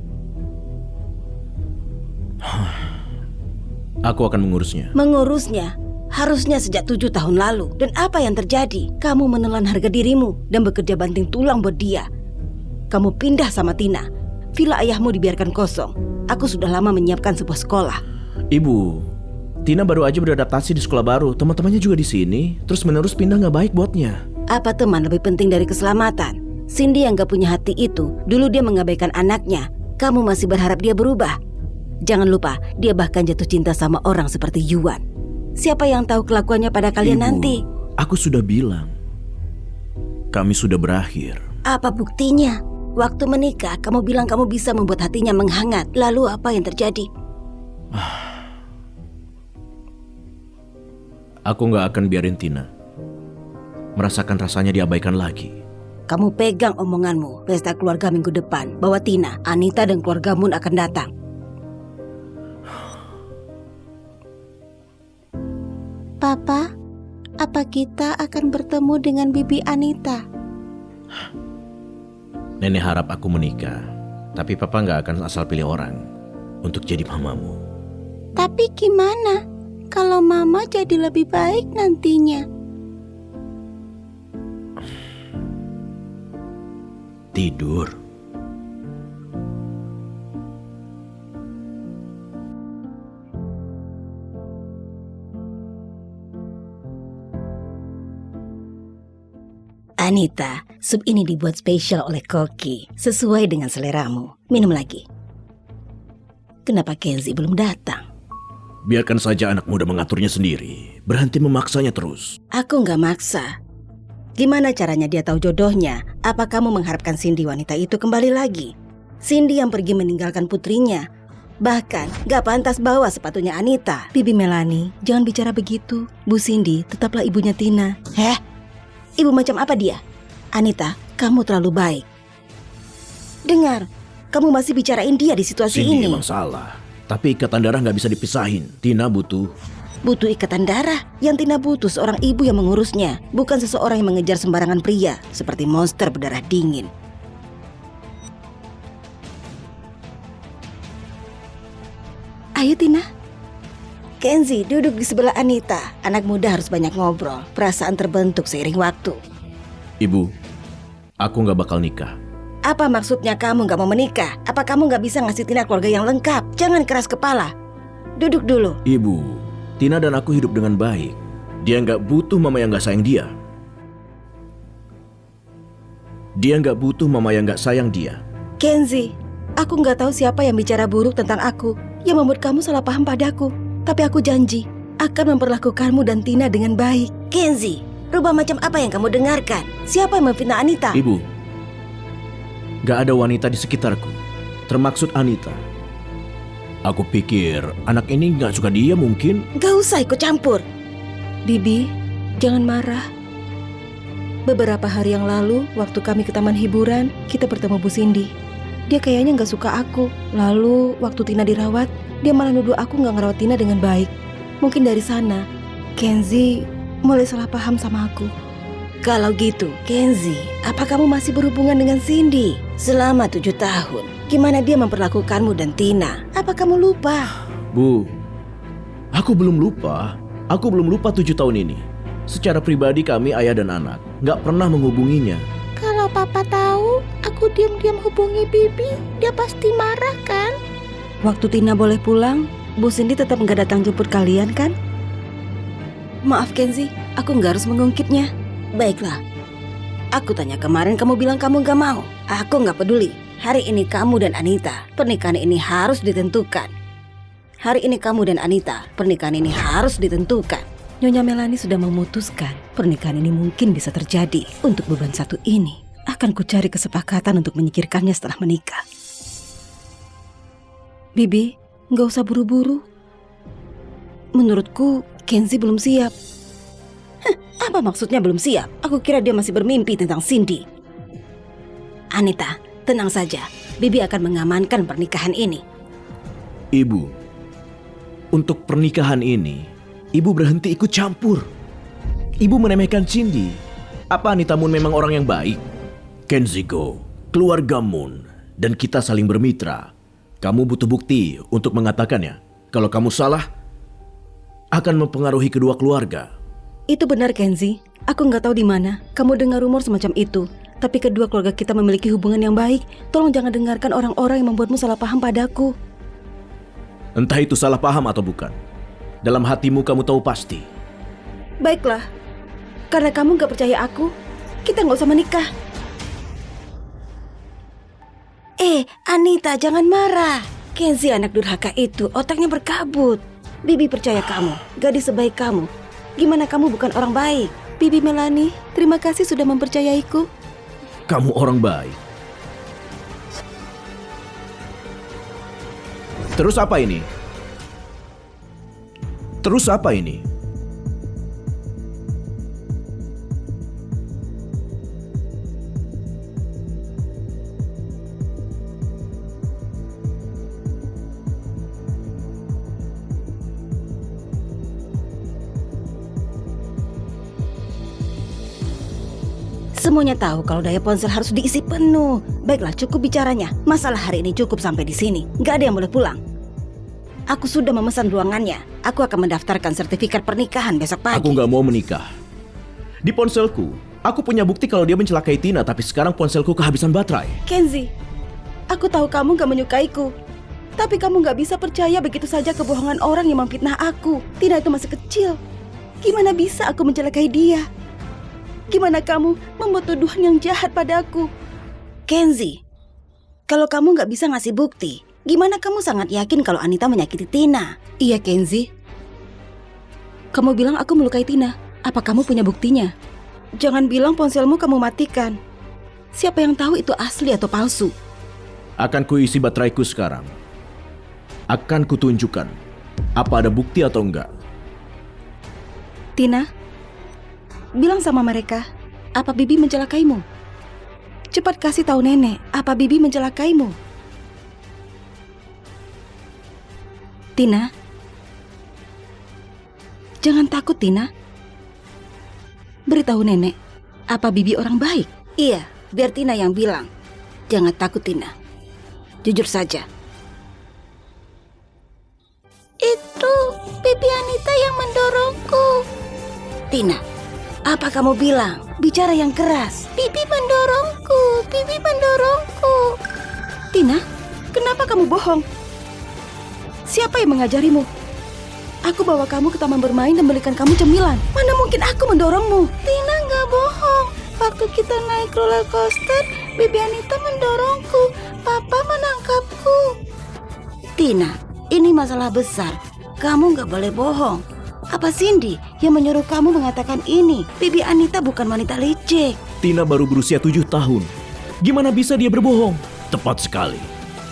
Aku akan mengurusnya. Mengurusnya? Harusnya sejak 7 tahun lalu. Dan apa yang terjadi? Kamu menelan harga dirimu dan bekerja banting tulang buat dia. Kamu pindah sama Tina. Villa ayahmu dibiarkan kosong. Aku sudah lama menyiapkan sebuah sekolah. Ibu, Tina baru aja beradaptasi di sekolah baru. Teman-temannya juga di sini. Terus menerus pindah gak baik buatnya. Apa teman lebih penting dari keselamatan? Cindy yang gak punya hati itu, dulu dia mengabaikan anaknya. Kamu masih berharap dia berubah? Jangan lupa, dia bahkan jatuh cinta sama orang seperti Yuan. Siapa yang tahu kelakuannya pada kalian Ibu, nanti? aku sudah bilang. Kami sudah berakhir. Apa buktinya? Waktu menikah, kamu bilang kamu bisa membuat hatinya menghangat. Lalu apa yang terjadi? Aku gak akan biarin Tina merasakan rasanya diabaikan lagi. Kamu pegang omonganmu pesta keluarga minggu depan, bahwa Tina, Anita dan keluargamu akan datang. Papa, apa kita akan bertemu dengan Bibi Anita? Nenek harap aku menikah, tapi papa gak akan asal pilih orang untuk jadi mamamu. Tapi gimana kalau mama jadi lebih baik nantinya? Tidur. Anita, sup ini dibuat spesial oleh Koki, sesuai dengan seleramu. Minum lagi. Kenapa Kenzi belum datang? Biarkan saja anak muda mengaturnya sendiri. Berhenti memaksanya terus. Aku nggak maksa. Gimana caranya dia tahu jodohnya? Apa kamu mengharapkan Cindy wanita itu kembali lagi? Cindy yang pergi meninggalkan putrinya. Bahkan gak pantas bawa sepatunya Anita. Bibi Melanie, jangan bicara begitu. Bu Cindy tetaplah ibunya Tina. Heh? Ibu macam apa dia? Anita, kamu terlalu baik. Dengar, kamu masih bicarain dia di situasi Cindy ini. emang salah. Tapi ikatan darah gak bisa dipisahin. Tina butuh ikatan darah. Yang Tina butuh seorang ibu yang mengurusnya, bukan seseorang yang mengejar sembarangan pria seperti monster berdarah dingin. Ayo Tina. Kenzi, duduk di sebelah Anita. Anak muda harus banyak ngobrol. Perasaan terbentuk seiring waktu. Ibu, aku gak bakal nikah. Apa maksudnya kamu gak mau menikah? Apa kamu gak bisa ngasih Tina keluarga yang lengkap? Jangan keras kepala. Duduk dulu. Ibu, Tina dan aku hidup dengan baik. Dia gak butuh mama yang gak sayang dia. Dia gak butuh mama yang gak sayang dia. Kenzi, aku gak tahu siapa yang bicara buruk tentang aku, yang membuat kamu salah paham padaku. Tapi aku janji akan memperlakukanmu dan Tina dengan baik. Kenzi, rubah macam apa yang kamu dengarkan? Siapa yang memfitnah Anita? Ibu, gak ada wanita di sekitarku, termaksud Anita. Aku pikir anak ini gak suka dia mungkin. Gak usah ikut campur. Bibi, jangan marah. Beberapa hari yang lalu, waktu kami ke taman hiburan, kita bertemu Bu Cindy. Dia kayaknya gak suka aku. Lalu, waktu Tina dirawat, dia malah nuduh aku gak ngerawat Tina dengan baik. Mungkin dari sana, Kenzi mulai salah paham sama aku. Kalau gitu, Kenzi, apa kamu masih berhubungan dengan Cindy? Selama 7 tahun, gimana dia memperlakukanmu dan Tina? Apa kamu lupa? Bu, aku belum lupa. Aku belum lupa 7 tahun ini. Secara pribadi kami ayah dan anak gak pernah menghubunginya. Kalau papa tahu aku diam-diam hubungi Bibi, dia pasti marah kan? Waktu Tina boleh pulang, Bu Cindy tetap gak datang jemput kalian kan? Maaf Kenzi, aku gak harus mengungkitnya. Baiklah, aku tanya kemarin kamu bilang kamu gak mau. Aku gak peduli. Hari ini kamu dan Anita, pernikahan ini harus ditentukan. Hari ini kamu dan Anita, pernikahan ini harus ditentukan. Nyonya Melanie sudah memutuskan pernikahan ini mungkin bisa terjadi. Untuk beban satu ini, akan kucari kesepakatan untuk menyingkirkannya setelah menikah. Bibi, gak usah buru-buru. Menurutku, Kenzi belum siap. Apa maksudnya belum siap? Aku kira dia masih bermimpi tentang Cindy. Anita, tenang saja. Bibi akan mengamankan pernikahan ini. Ibu, untuk pernikahan ini, Ibu berhenti ikut campur. Ibu meremehkan Cindy. Apa Anita Moon memang orang yang baik? Kenzi Go, keluarga Moon, dan kita saling bermitra. Kamu butuh bukti untuk mengatakannya. Kalau kamu salah, akan mempengaruhi kedua keluarga. Itu benar Kenzi. Aku nggak tahu di mana kamu dengar rumor semacam itu. Tapi kedua keluarga kita memiliki hubungan yang baik. Tolong jangan dengarkan orang-orang yang membuatmu salah paham padaku. Entah itu salah paham atau bukan. Dalam hatimu kamu tahu pasti. Baiklah, karena kamu nggak percaya aku, Kita nggak usah menikah. Anita, jangan marah. Kenzi anak durhaka itu, otaknya berkabut. Bibi percaya kamu, gadis sebaik kamu. Gimana kamu bukan orang baik? Bibi Melanie, terima kasih sudah mempercayaiku. Kamu orang baik. Terus apa ini? Terus apa ini? Semuanya tahu kalau daya ponsel harus diisi penuh. Baiklah, cukup bicaranya. Masalah hari ini cukup sampai di sini. Gak ada yang boleh pulang. Aku sudah memesan ruangannya. Aku akan mendaftarkan sertifikat pernikahan besok pagi. Aku gak mau menikah. Di ponselku, aku punya bukti kalau dia mencelakai Tina, tapi sekarang ponselku kehabisan baterai. Kenzi, aku tahu kamu gak menyukaiku. Tapi kamu gak bisa percaya begitu saja kebohongan orang yang memfitnah aku. Tina itu masih kecil. Gimana bisa aku mencelakai dia? Gimana kamu membuat tuduhan yang jahat padaku? Kenzi, kalau kamu gak bisa ngasih bukti, gimana kamu sangat yakin kalau Anita menyakiti Tina? Iya, Kenzi. Kamu bilang aku melukai Tina. Apa kamu punya buktinya? Jangan bilang ponselmu kamu matikan. Siapa yang tahu itu asli atau palsu? Akan kuisi bateraiku sekarang. Akan kutunjukkan apa ada bukti atau enggak. Tina, bilang sama mereka, apa Bibi mencelakaimu? Cepat kasih tahu nenek, apa Bibi mencelakaimu? Tina, jangan takut Tina. Beritahu nenek, apa Bibi orang baik? Iya, biar Tina yang bilang. Jangan takut Tina. Jujur saja. Itu Bibi Anita yang mendorongku. Tina, apa kamu bilang? Bicara yang keras. Bibi mendorongku. Bibi mendorongku. Tina, kenapa kamu bohong? Siapa yang mengajarimu? Aku bawa kamu ke taman bermain dan belikan kamu cemilan. Mana mungkin aku mendorongmu? Tina nggak bohong. Waktu kita naik roller coaster, Bibi Anita mendorongku. Papa menangkapku. Tina, ini masalah besar. Kamu nggak boleh bohong. Apa Cindy yang menyuruh kamu mengatakan ini? Bibi Anita bukan wanita licik. Tina baru berusia 7 tahun. Gimana bisa dia berbohong? Tepat sekali.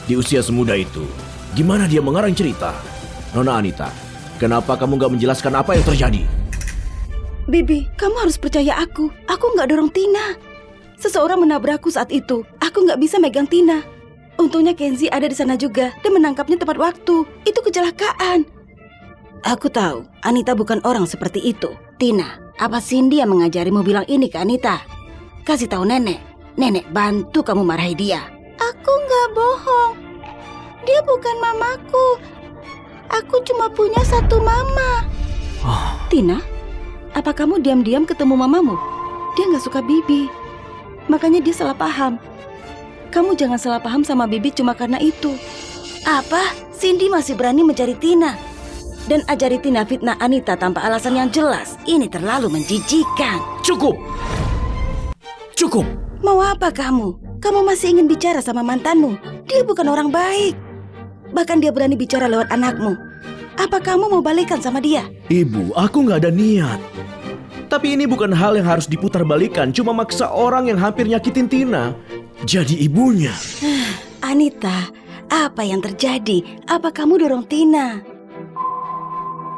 Di usia semuda itu, gimana dia mengarang cerita? Nona Anita, kenapa kamu gak menjelaskan apa yang terjadi? Bibi, kamu harus percaya aku. Aku nggak dorong Tina. Seseorang menabrakku saat itu. Aku nggak bisa megang Tina. Untungnya Kenzi ada di sana juga dan menangkapnya tepat waktu. Itu kecelakaan. Aku tahu, Anita bukan orang seperti itu. Tina, apa Cindy yang mengajarimu bilang ini ke Anita? Kasih tahu nenek. Nenek bantu kamu marahi dia. Aku nggak bohong. Dia bukan mamaku. Aku cuma punya satu mama. Tina, apa kamu diam-diam ketemu mamamu? Dia nggak suka Bibi. Makanya dia salah paham. Kamu jangan salah paham sama Bibi cuma karena itu. Apa? Cindy masih berani mencari Tina dan ajari Tina fitnah Anita tanpa alasan yang jelas. Ini terlalu menjijikan. Cukup! Cukup! Mau apa kamu? Kamu masih ingin bicara sama mantanmu? Dia bukan orang baik. Bahkan dia berani bicara lewat anakmu. Apa kamu mau balikan sama dia? Ibu, aku gak ada niat. Tapi ini bukan hal yang harus diputar-balikan. Cuma maksa orang yang hampir nyakitin Tina jadi ibunya. Anita, apa yang terjadi? Apa kamu dorong Tina?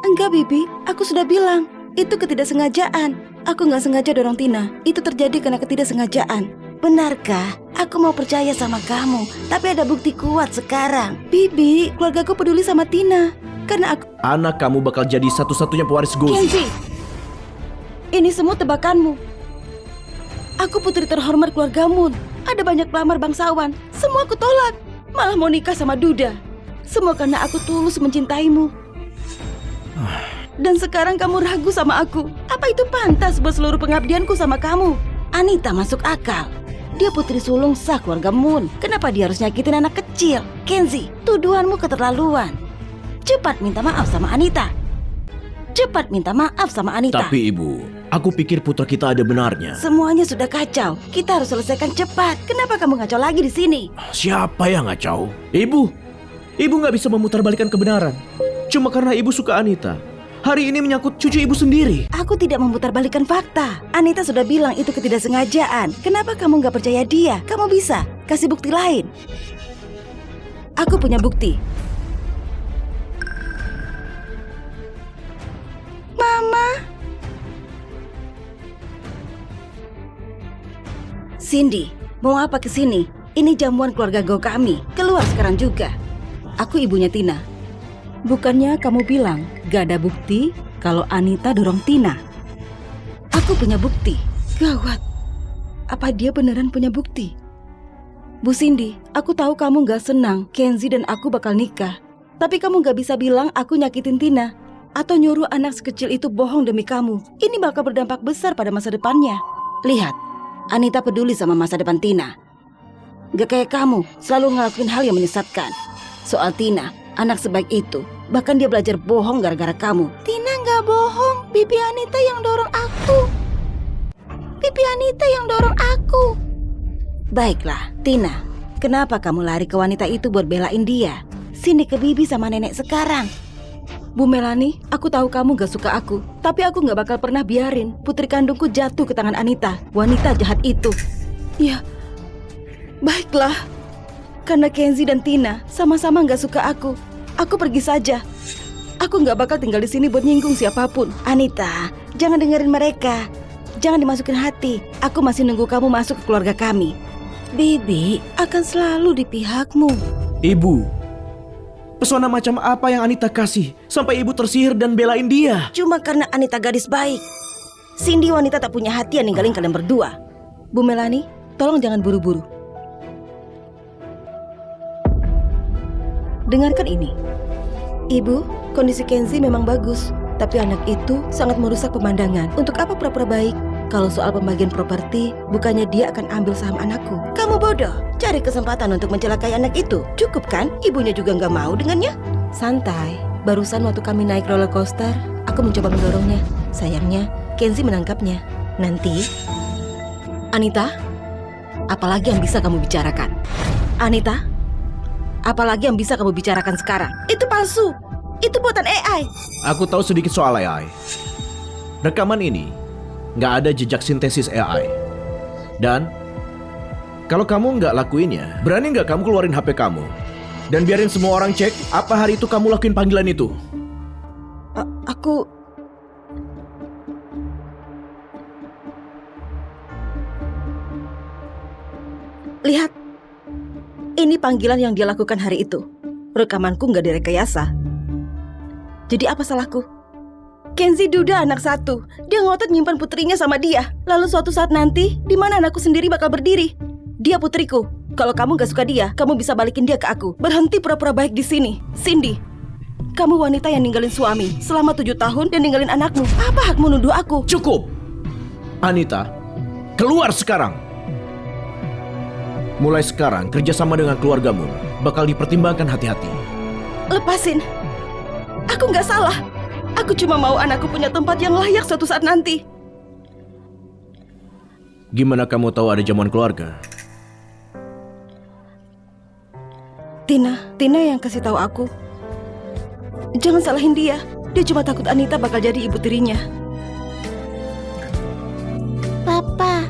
Enggak, Bibi. Aku sudah bilang. Itu ketidaksengajaan. Aku gak sengaja dorong Tina. Itu terjadi karena ketidaksengajaan. Benarkah? Aku mau percaya sama kamu. Tapi ada bukti kuat sekarang. Bibi, keluargaku peduli sama Tina. Karena aku... Anak kamu bakal jadi satu-satunya pewaris Gozi. Kenzi, ini semua tebakanmu. Aku putri terhormat keluarga Moon. Ada banyak pelamar bangsawan. Semua aku tolak. Malah mau nikah sama Duda. Semua karena aku tulus mencintaimu. Dan sekarang kamu ragu sama aku. Apa itu pantas buat seluruh pengabdianku sama kamu? Anita masuk akal. Dia putri sulung sah keluarga Moon. Kenapa dia harus nyakitin anak kecil? Kenzi, tuduhanmu keterlaluan. Cepat minta maaf sama Anita. Cepat minta maaf sama Anita. Tapi ibu, Aku pikir putra kita ada benarnya. Semuanya sudah kacau. Kita harus selesaikan cepat. Kenapa kamu ngacau lagi di sini? Siapa yang ngacau? Ibu. Ibu nggak bisa memutarbalikkan kebenaran. Cuma karena ibu suka Anita. Hari ini menyangkut cucu ibu sendiri. Aku tidak memutarbalikkan fakta. Anita sudah bilang itu ketidaksengajaan. Kenapa kamu nggak percaya dia? Kamu bisa kasih bukti lain. Aku punya bukti. Mama, Cindy, mau apa ke sini? Ini jamuan keluarga Go kami. Keluar sekarang juga. Aku ibunya Tina. Bukannya kamu bilang gak ada bukti kalau Anita dorong Tina? Aku punya bukti. Gawat. Apa dia beneran punya bukti? Bu Cindy, aku tahu kamu gak senang Kenzi dan aku bakal nikah. Tapi kamu gak bisa bilang aku nyakitin Tina atau nyuruh anak sekecil itu bohong demi kamu. Ini bakal berdampak besar pada masa depannya. Lihat, Anita peduli sama masa depan Tina. Gak kayak kamu, selalu ngelakuin hal yang menyesatkan. Soal Tina, anak sebaik itu, bahkan dia belajar bohong gara-gara kamu. Tina nggak bohong. Bibi Anita yang dorong aku. Bibi Anita yang dorong aku. Baiklah, Tina, kenapa kamu lari ke wanita itu buat belain dia? Sini ke bibi sama nenek sekarang. Bu Melani, aku tahu kamu gak suka aku, tapi aku gak bakal pernah biarin putri kandungku jatuh ke tangan Anita, wanita jahat itu. Ya, baiklah. Karena Kenzi dan Tina sama-sama gak suka aku pergi saja. Aku gak bakal tinggal di sini buat nyinggung siapapun. Anita, jangan dengerin mereka. Jangan dimasukin hati. Aku masih nunggu kamu masuk ke keluarga kami. Bibi akan selalu di pihakmu. Ibu, pesona macam apa yang Anita kasih sampai ibu tersihir dan belain dia? Cuma karena Anita gadis baik. Cindy wanita tak punya hati yang ninggalin kalian berdua. Bu Melani, tolong jangan buru-buru. Dengarkan ini. Ibu, kondisi Kenzi memang bagus, tapi anak itu sangat merusak pemandangan. Untuk apa pura-pura baik? Kalau soal pembagian properti, bukannya dia akan ambil saham anakku. Kamu bodoh, cari kesempatan untuk mencelakai anak itu. Cukup kan? Ibunya juga nggak mau dengannya. Santai, barusan waktu kami naik roller coaster, aku mencoba mendorongnya. Sayangnya, Kenzi menangkapnya. Nanti, Anita, apalagi yang bisa kamu bicarakan? Anita, apalagi yang bisa kamu bicarakan sekarang? Itu palsu, itu buatan AI. Aku tahu sedikit soal AI. Rekaman ini nggak ada jejak sintesis AI. Dan kalau kamu nggak lakuinnya, berani nggak kamu keluarin HP kamu dan biarin semua orang cek apa hari itu kamu lakuin panggilan itu? Aku... Lihat, ini panggilan yang dia lakukan hari itu. Rekamanku nggak direkayasa. Jadi apa salahku? Kenzi duda anak satu. Dia ngotot nyimpan putrinya sama dia. Lalu suatu saat nanti, di mana anakku sendiri bakal berdiri? Dia putriku. Kalau kamu gak suka dia, kamu bisa balikin dia ke aku. Berhenti pura-pura baik di sini. Cindy, kamu wanita yang ninggalin suami selama 7 tahun dan ninggalin anakmu. Apa hakmu nuduh aku? Cukup! Anita, keluar sekarang! Mulai sekarang, kerjasama dengan keluargamu bakal dipertimbangkan hati-hati. Lepasin. Aku gak salah. Aku cuma mau anakku punya tempat yang layak suatu saat nanti. Gimana kamu tahu ada jamuan keluarga? Tina yang kasih tahu aku. Jangan salahin dia. Dia cuma takut Anita bakal jadi ibu tirinya. Papa,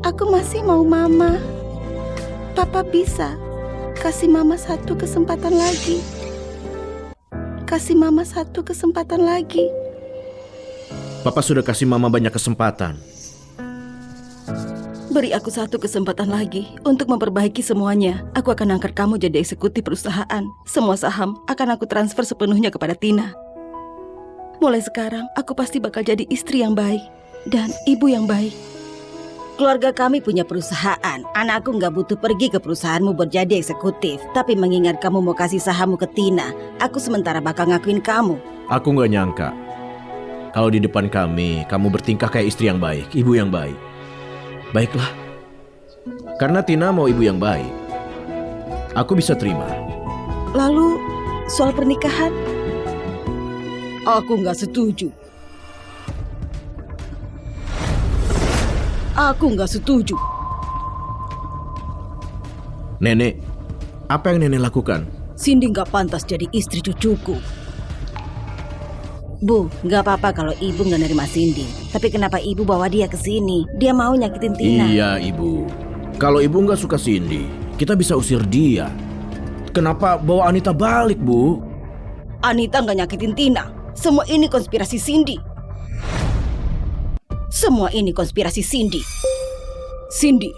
aku masih mau mama. Papa bisa kasih mama satu kesempatan lagi. Kasih mama satu kesempatan lagi. Papa sudah kasih mama banyak kesempatan. Beri aku satu kesempatan lagi untuk memperbaiki semuanya. Aku akan angkat kamu jadi eksekutif perusahaan. Semua saham akan aku transfer sepenuhnya kepada Tina. Mulai sekarang, aku pasti bakal jadi istri yang baik dan ibu yang baik. Keluarga kami punya perusahaan. Anakku nggak butuh pergi ke perusahaanmu buat jadi eksekutif. Tapi mengingat kamu mau kasih sahammu ke Tina, aku sementara bakal ngakuin kamu. Aku nggak nyangka kalau di depan kami, kamu bertingkah kayak istri yang baik, ibu yang baik. Baiklah, karena Tina mau ibu yang baik, aku bisa terima. Lalu, soal pernikahan? Aku nggak setuju. Aku nggak setuju. Nenek, apa yang nenek lakukan? Cindy nggak pantas jadi istri cucuku. Bu, nggak apa-apa kalau ibu nggak nerima Cindy. Tapi kenapa ibu bawa dia ke sini? Dia mau nyakitin Tina. Iya, Ibu. Kalau Ibu nggak suka Cindy, kita bisa usir dia. Kenapa bawa Anita balik, Bu? Anita nggak nyakitin Tina. Semua ini konspirasi Cindy. Semua ini konspirasi Cindy. Cindy,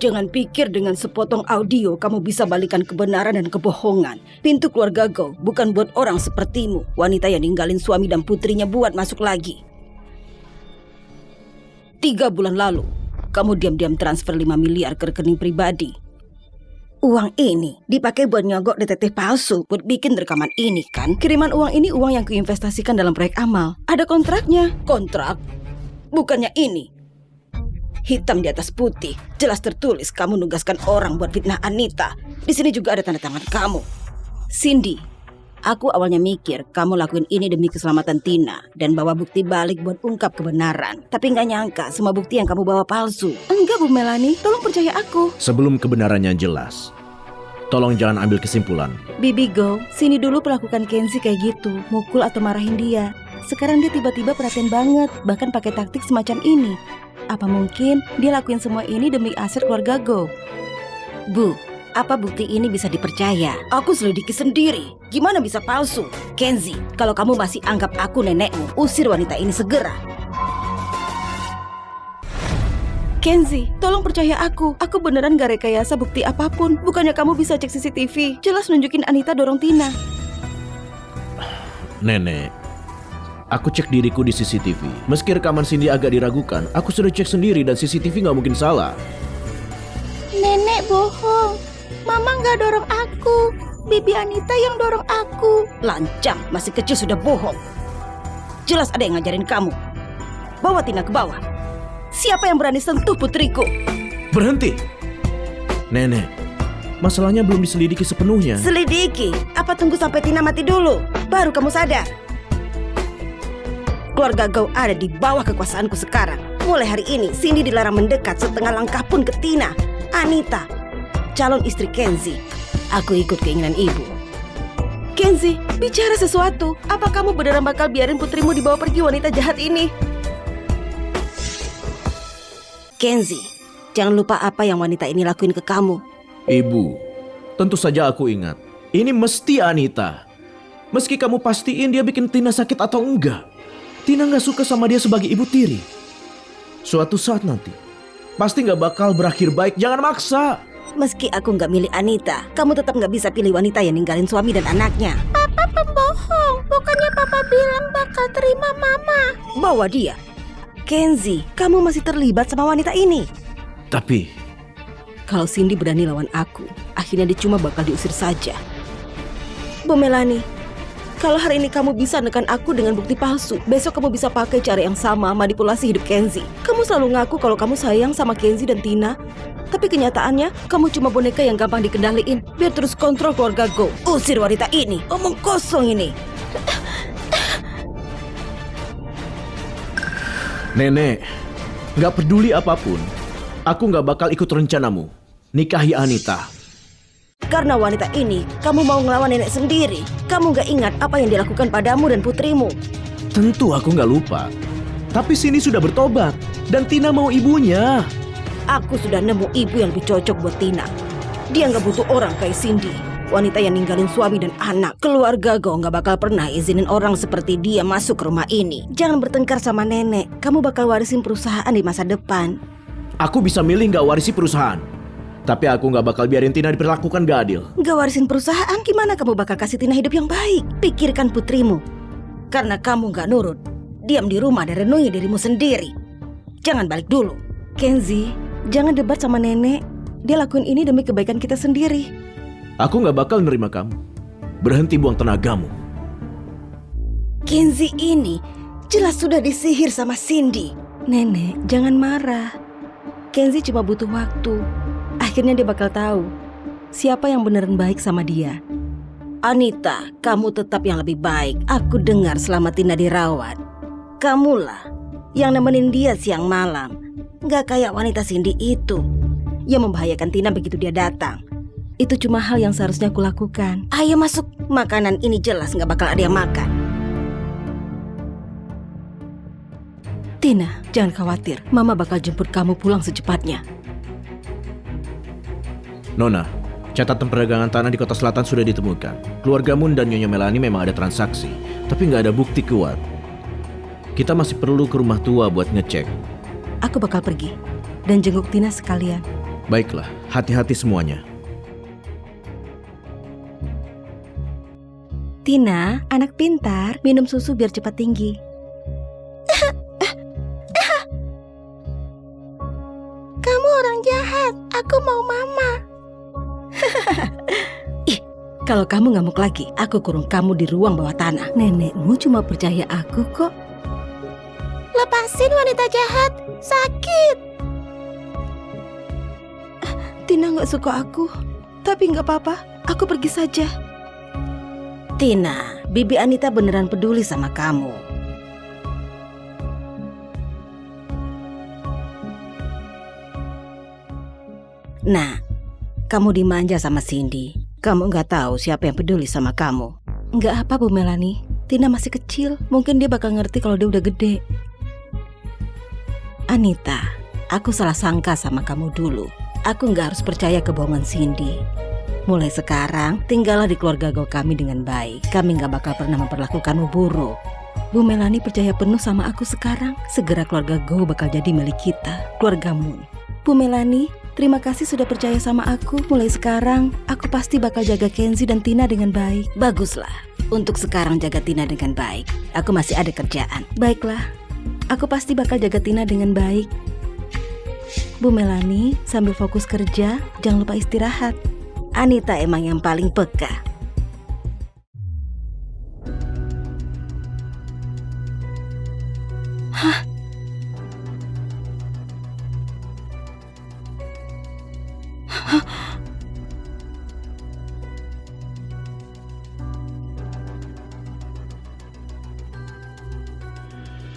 jangan pikir dengan sepotong audio kamu bisa balikan kebenaran dan kebohongan. Pintu keluarga Go bukan buat orang sepertimu, wanita yang ninggalin suami dan putrinya buat masuk lagi. 3 bulan lalu, kamu diam-diam transfer 5 miliar ke rekening pribadi. Uang ini dipakai buat nyogok detektif palsu buat bikin rekaman ini kan? Kiriman uang ini uang yang kuinvestasikan dalam proyek amal. Ada kontraknya. Kontrak? Bukannya ini. Hitam di atas putih, jelas tertulis kamu nugaskan orang buat fitnah Anita. Di sini juga ada tanda tangan kamu. Cindy, aku awalnya mikir kamu lakuin ini demi keselamatan Tina dan bawa bukti balik buat ungkap kebenaran. Tapi nggak nyangka semua bukti yang kamu bawa palsu. Enggak, Bu Melanie, tolong percaya aku. Sebelum kebenarannya jelas, tolong jangan ambil kesimpulan. Bibi Go, sini dulu perlakukan Kenzie kayak gitu, mukul atau marahin dia. Sekarang dia tiba-tiba perhatian banget, bahkan pakai taktik semacam ini. Apa mungkin dia lakuin semua ini demi aset keluarga Go? Bu, apa bukti ini bisa dipercaya? Aku selidiki sendiri. Gimana bisa palsu? Kenzie, kalau kamu masih anggap aku nenekmu, usir wanita ini segera. Kenzie, tolong percaya aku. Aku beneran gak rekayasa bukti apapun. Bukannya kamu bisa cek CCTV. Jelas nunjukin Anita dorong Tina. Nenek, aku cek diriku di CCTV. Meski rekaman Cindy agak diragukan, aku sudah cek sendiri dan CCTV nggak mungkin salah. Nenek bohong. Mama nggak dorong aku. Bibi Anita yang dorong aku. Lancang, masih kecil sudah bohong. Jelas ada yang ngajarin kamu. Bawa Tina ke bawah. Siapa yang berani sentuh putriku? Berhenti! Nenek, masalahnya belum diselidiki sepenuhnya. Selidiki? Apa tunggu sampai Tina mati dulu? Baru kamu sadar? Keluarga Go ada di bawah kekuasaanku sekarang. Mulai hari ini, Cindy dilarang mendekat setengah langkah pun ke Tina. Anita, calon istri Kenzie. Aku ikut keinginan ibu. Kenzie, bicara sesuatu. Apa kamu beneran bakal biarin putrimu dibawa pergi wanita jahat ini? Kenzie, jangan lupa apa yang wanita ini lakuin ke kamu. Ibu, tentu saja aku ingat. Ini mesti Anita. Meski kamu pastiin dia bikin Tina sakit atau enggak, Tina nggak suka sama dia sebagai ibu tiri. Suatu saat nanti, pasti nggak bakal berakhir baik. Jangan maksa. Meski aku nggak milih Anita, kamu tetap nggak bisa pilih wanita yang ninggalin suami dan anaknya. Papa pembohong. Bukannya Papa bilang bakal terima Mama. Bawa dia. Kenzie, kamu masih terlibat sama wanita ini. Tapi, Kalau Cindy berani lawan aku, akhirnya dia cuma bakal diusir saja. Bu Melanie, kalau hari ini kamu bisa nekan aku dengan bukti palsu, besok kamu bisa pakai cara yang sama manipulasi hidup Kenzie. Kamu selalu ngaku kalau kamu sayang sama Kenzie dan Tina, tapi kenyataannya kamu cuma boneka yang gampang dikendaliin biar terus kontrol keluarga Go. Usir wanita ini, omong kosong ini. Nenek, gak peduli apapun, aku gak bakal ikut rencanamu. Nikahi Anita. Karena wanita ini, kamu mau ngelawan nenek sendiri. Kamu gak ingat apa yang dilakukan padamu dan putrimu. Tentu aku gak lupa. Tapi Cindy sudah bertobat dan Tina mau ibunya. Aku sudah nemu ibu yang lebih cocok buat Tina. Dia gak butuh orang kayak Cindy, wanita yang ninggalin suami dan anak. Keluarga Go gak bakal pernah izinin orang seperti dia masuk ke rumah ini. Jangan bertengkar sama nenek. Kamu bakal warisin perusahaan di masa depan. Aku bisa milih gak warisi perusahaan, tapi aku gak bakal biarin Tina diperlakukan gak adil. Gak warisin perusahaan, gimana kamu bakal kasih Tina hidup yang baik? Pikirkan putrimu. Karena kamu gak nurut, diam di rumah dan renungi dirimu sendiri. Jangan balik dulu. Kenzie, jangan debat sama nenek. Dia lakuin ini demi kebaikan kita sendiri. Aku gak bakal nerima kamu. Berhenti buang tenagamu. Kenzie ini jelas sudah disihir sama Cindy. Nenek, jangan marah. Kenzie cuma butuh waktu. Akhirnya dia bakal tahu siapa yang beneran baik sama dia. Anita, kamu tetap yang lebih baik. Aku dengar selama Tina dirawat, kamulah yang nemenin dia siang malam. Nggak kayak wanita Cindy itu yang membahayakan Tina begitu dia datang. Itu cuma hal yang seharusnya aku lakukan. Ayo masuk, makanan ini jelas nggak bakal ada yang makan. Tina, jangan khawatir. Mama bakal jemput kamu pulang secepatnya. Nona, catatan perdagangan tanah di kota selatan sudah ditemukan. Keluarga Moon dan Nyonya Melanie memang ada transaksi, tapi nggak ada bukti kuat. Kita masih perlu ke rumah tua buat ngecek. Aku bakal pergi dan jenguk Tina sekalian. Baiklah, hati-hati semuanya. Tina, anak pintar, minum susu biar cepat tinggi. Kamu orang jahat. Aku mau mama. Ih, kalau kamu ngamuk lagi, aku kurung kamu di ruang bawah tanah. Nenekmu cuma percaya aku kok. Lepasin wanita jahat. Sakit. Tina nggak suka aku, tapi nggak apa-apa. Aku pergi saja. Tina, Bibi Anita beneran peduli sama kamu. Nah, kamu dimanja sama Cindy. Kamu nggak tahu siapa yang peduli sama kamu. Nggak apa, Bu Melanie. Tina masih kecil. Mungkin dia bakal ngerti kalau dia udah gede. Anita, aku salah sangka sama kamu dulu. Aku nggak harus percaya kebohongan Cindy. Mulai sekarang, tinggallah di keluarga Go kami dengan baik. Kami nggak bakal pernah memperlakukanmu buruk. Bu Melanie percaya penuh sama aku sekarang. Segera keluarga Go bakal jadi milik kita, keluarga Moon. Bu Melanie, terima kasih sudah percaya sama aku. Mulai sekarang, aku pasti bakal jaga Kenzie dan Tina dengan baik. Baguslah, untuk sekarang jaga Tina dengan baik. Aku masih ada kerjaan. Baiklah, aku pasti bakal jaga Tina dengan baik. Bu Melanie, sambil fokus kerja, jangan lupa istirahat. Anita emang yang paling peka. Hah?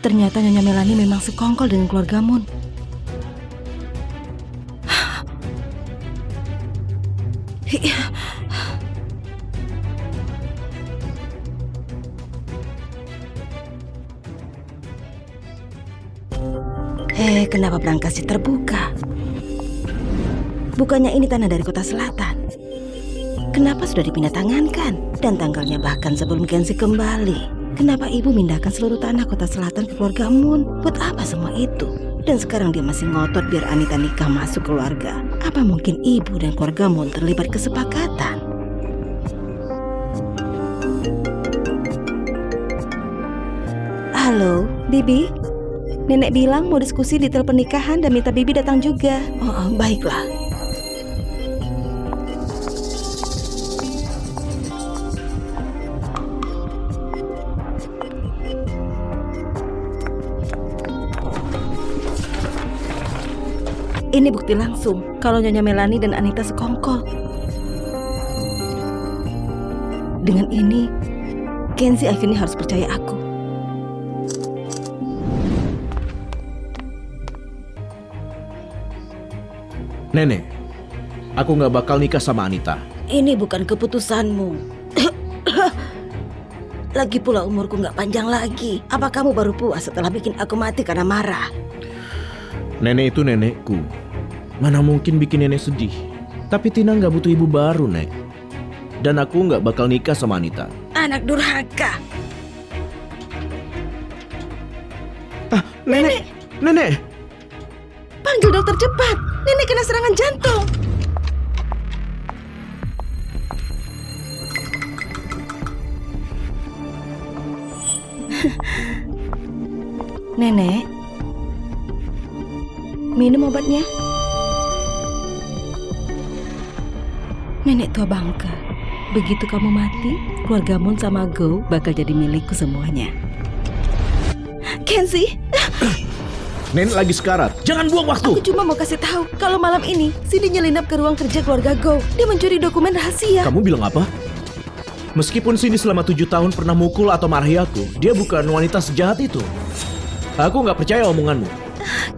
Ternyata Nyonya Melanie memang sekongkol dengan keluarga Moon. Kenapa berangkasnya terbuka? Bukannya ini tanah dari kota selatan? Kenapa sudah dipindah tangankan? Dan tanggalnya bahkan sebelum Kenzie kembali. Kenapa ibu mindahkan seluruh tanah kota selatan ke keluarga Moon? Buat apa semua itu? Dan sekarang dia masih ngotot biar Anita nikah masuk keluarga. Apa mungkin ibu dan keluarga Moon terlibat kesepakatan? Halo, Bibi. Nenek bilang mau diskusi detail pernikahan dan minta Bibi datang juga. Oh, baiklah. Ini bukti langsung kalau Nyonya Melanie dan Anita sekongkol. Dengan ini, Kenzie akhirnya harus percaya aku. Nenek, aku nggak bakal nikah sama Anita. Ini bukan keputusanmu. Lagi pula umurku nggak panjang lagi. Apa kamu baru puas setelah bikin aku mati karena marah? Nenek itu nenekku. Mana mungkin bikin nenek sedih. Tapi Tina nggak butuh ibu baru, Nek. Dan aku nggak bakal nikah sama Anita. Anak durhaka. Nenek! Nenek! Panggil dokter cepat. Nenek kena serangan jantung. Nenek, minum obatnya. Nenek tua bangka. Begitu kamu mati, keluarga Moon sama Go bakal jadi milikku semuanya. Kenzie, Nenek lagi sekarat. Jangan buang waktu. aku cuma mau kasih tahu kalau malam ini Cindy nyelinap ke ruang kerja keluarga Go. Dia mencuri dokumen rahasia. Kamu bilang apa? Meskipun Cindy selama 7 tahun pernah mukul atau marahi aku, dia bukan wanita sejahat itu. Aku nggak percaya omonganmu.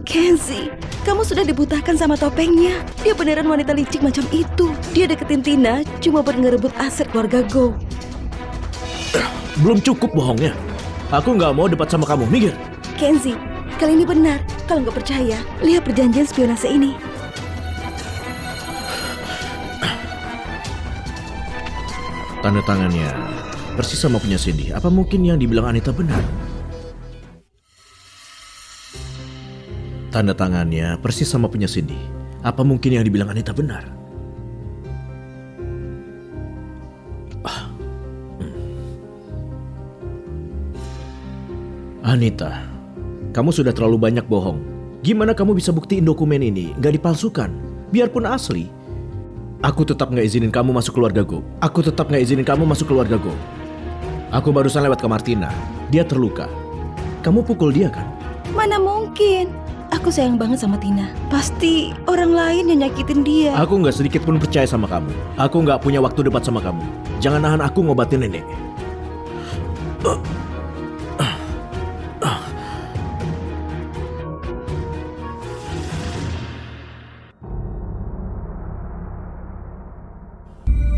Kenzie, Kamu sudah dibutakan sama topengnya. Dia beneran wanita licik macam itu. Dia deketin Tina cuma buat ngerebut aset keluarga Go. Belum cukup bohongnya. Aku nggak mau debat sama kamu, minggir. Kenzie, kali ini benar. Kalau nggak percaya, lihat perjanjian spionase ini. Tanda tangannya persis sama punya Cindy. Apa mungkin yang dibilang Anita benar? Tanda tangannya persis sama punya Cindy. Apa mungkin yang dibilang Anita benar? Anita, kamu sudah terlalu banyak bohong. Gimana kamu bisa buktiin dokumen ini nggak dipalsukan? Biarpun asli. Aku tetap nggak izinin kamu masuk keluarga Go. Aku tetap nggak izinin kamu masuk keluarga Go. Aku barusan lewat ke Martina. Dia terluka. Kamu pukul dia kan? Mana mungkin? Aku sayang banget sama Tina. Pasti orang lain yang nyakitin dia. Aku nggak sedikit pun percaya sama kamu. Aku nggak punya waktu debat sama kamu. Jangan nahan aku ngobatin nenek.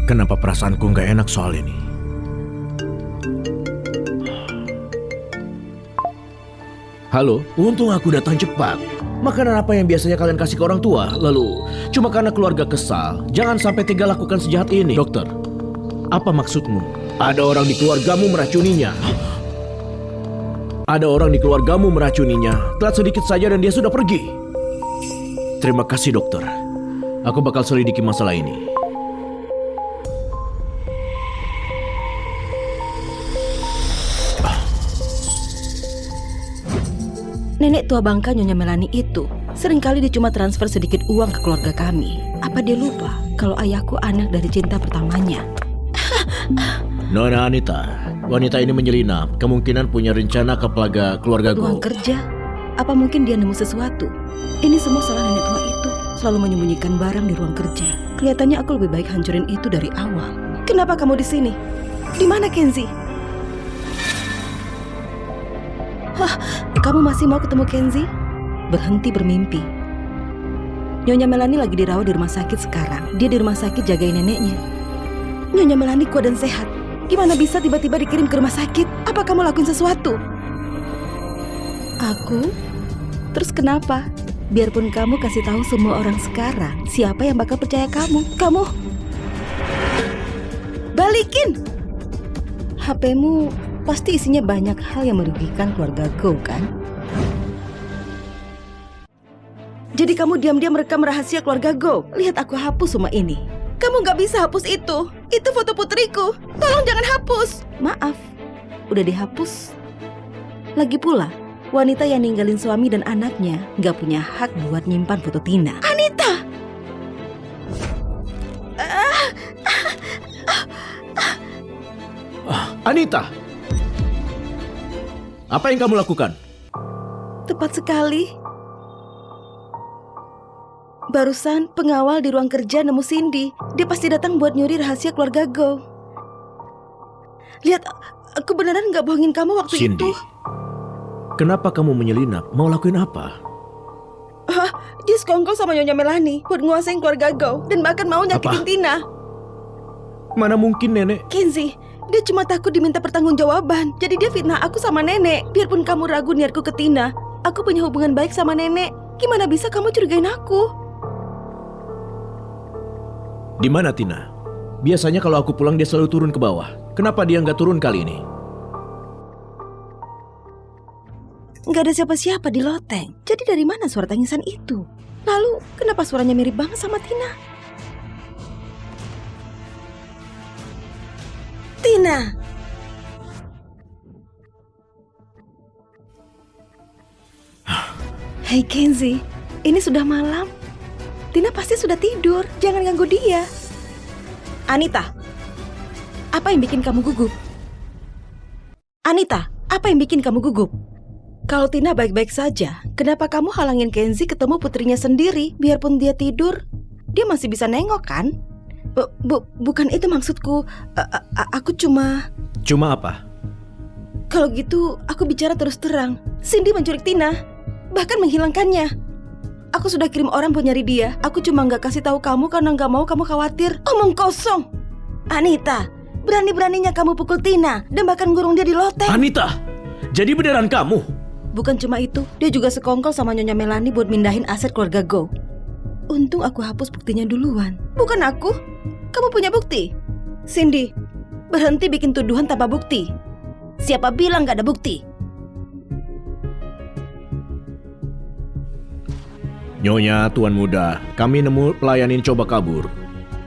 Kenapa perasaanku nggak enak soal ini? Halo, untung aku datang cepat. Makanan apa yang biasanya kalian kasih ke orang tua? Lalu, cuma karena keluarga kesal, jangan sampai tega lakukan sejahat ini. Dokter, apa maksudmu? Ada orang di keluargamu meracuninya. Ada orang di keluargamu meracuninya. Telat sedikit saja dan dia sudah pergi. Terima kasih dokter. Aku bakal selidiki masalah ini. Nenek tua bangka Nyonya Melani itu seringkali dia cuma transfer sedikit uang ke keluarga kami. Apa dia lupa kalau ayahku anak dari cinta pertamanya? Nona Anita, wanita ini menyelinap. Kemungkinan punya rencana ke keluarga Ruang Go. kerja? Apa mungkin dia nemu sesuatu? Ini semua salah nenek tua itu. Selalu menyembunyikan barang di ruang kerja. Kelihatannya aku lebih baik hancurin itu dari awal. Kenapa kamu di sini? Di mana Kenzie? Hah, kamu masih mau ketemu Kenzie? Berhenti bermimpi. Nyonya Melani lagi dirawat di rumah sakit sekarang. Dia di rumah sakit jagain neneknya. Nyonya Melani kuat dan sehat. Gimana bisa tiba-tiba dikirim ke rumah sakit? Apa kamu lakuin sesuatu? Aku? Terus kenapa? Biarpun kamu kasih tahu semua orang sekarang, siapa yang bakal percaya kamu? Kamu balikin! HP-mu pasti isinya banyak hal yang merugikan keluarga Go, kan? Jadi kamu diam-diam merekam rahasia keluarga Go. Lihat aku hapus semua ini. Kamu gak bisa hapus itu. Itu foto putriku. Tolong jangan hapus. Maaf, udah dihapus. Lagi pula, wanita yang ninggalin suami dan anaknya gak punya hak buat nyimpan foto Tina. Anita! Anita! Apa yang kamu lakukan? Tepat sekali. Barusan pengawal di ruang kerja nemu Cindy. Dia pasti datang buat nyuri rahasia keluarga Go. Lihat, aku beneran gak bohongin kamu waktu Cindy, itu. kenapa kamu menyelinap? Mau lakuin apa? Hah, dia sekongkol sama Nyonya Melani buat nguasain keluarga Go dan bahkan mau nyakitin Apa? Tina. Mana mungkin nenek? Kenzie, dia cuma takut diminta pertanggungjawaban. Jadi dia fitnah aku sama nenek. Biarpun kamu ragu niatku ke Tina, aku punya hubungan baik sama nenek. Gimana bisa kamu curigain aku? Di mana Tina? Biasanya kalau aku pulang dia selalu turun ke bawah. Kenapa dia nggak turun kali ini? Nggak ada siapa-siapa di loteng. Jadi dari mana suara tangisan itu? Lalu kenapa suaranya mirip banget sama Tina? Tina! Hei Kenzie, ini sudah malam. Tina pasti sudah tidur. Jangan ganggu dia. Anita, apa yang bikin kamu gugup? Anita, apa yang bikin kamu gugup? Kalau Tina baik-baik saja, kenapa kamu halangin Kenzie ketemu putrinya sendiri? Biarpun dia tidur, dia masih bisa nengok kan? Bukan itu maksudku. Aku cuma... Cuma apa? Kalau gitu, aku bicara terus terang. Cindy menculik Tina, bahkan menghilangkannya. Aku sudah kirim orang buat nyari dia. Aku cuma nggak kasih tahu kamu karena nggak mau kamu khawatir. Omong kosong. Anita, berani-beraninya kamu pukul Tina dan bahkan ngurung dia di loteng. Anita, jadi beneran kamu? Bukan cuma itu, dia juga sekongkol sama Nyonya Melani buat mindahin aset keluarga Go. Untung aku hapus buktinya duluan. Bukan aku. Kamu punya bukti? Cindy, berhenti bikin tuduhan tanpa bukti. Siapa bilang gak ada bukti? Nyonya, Tuan Muda, kami nemu pelayan ini coba kabur.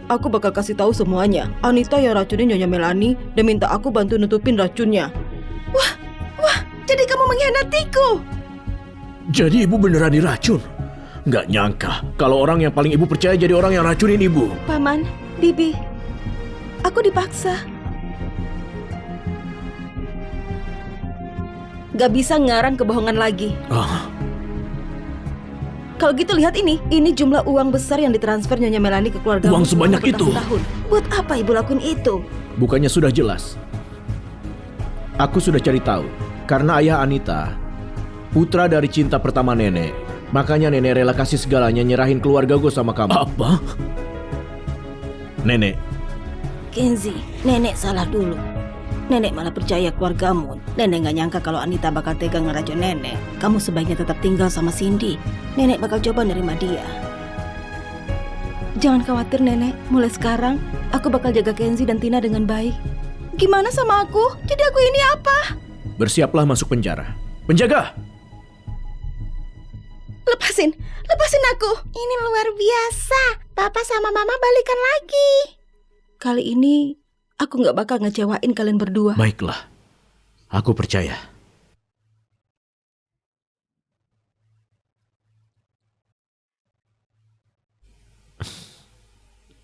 Aku bakal kasih tahu semuanya. Anita yang racunin Nyonya Melani dan minta aku bantu nutupin racunnya. Wah, jadi kamu mengkhianatiku. Jadi ibu beneran diracun? Nggak nyangka kalau orang yang paling ibu percaya jadi orang yang racunin ibu. Paman, Bibi, aku dipaksa. Gak bisa ngarang kebohongan lagi. Kalau gitu lihat ini jumlah uang besar yang ditransfer Nyonya Melani ke keluarga. Uang sebanyak itu? Buat apa ibu lakuin itu? Bukannya sudah jelas? Aku sudah cari tahu. Karena ayah Anita, putra dari cinta pertama nenek. Makanya nenek rela kasih segalanya nyerahin keluarga gue sama kamu. Apa? Nenek. Kenzi, nenek salah dulu. Nenek malah percaya keluargamu. Nenek gak nyangka kalau Anita bakal tega ngeracun nenek. Kamu sebaiknya tetap tinggal sama Cindy. Nenek bakal coba nerima dia. Jangan khawatir nenek. Mulai sekarang, aku bakal jaga Kenzi dan Tina dengan baik. Gimana sama aku? Jadi aku ini apa? Bersiaplah masuk penjara. Penjaga! Lepasin aku. Ini luar biasa. Papa sama Mama balikan lagi. Kali ini, aku gak bakal ngecewain kalian berdua. Baiklah, aku percaya.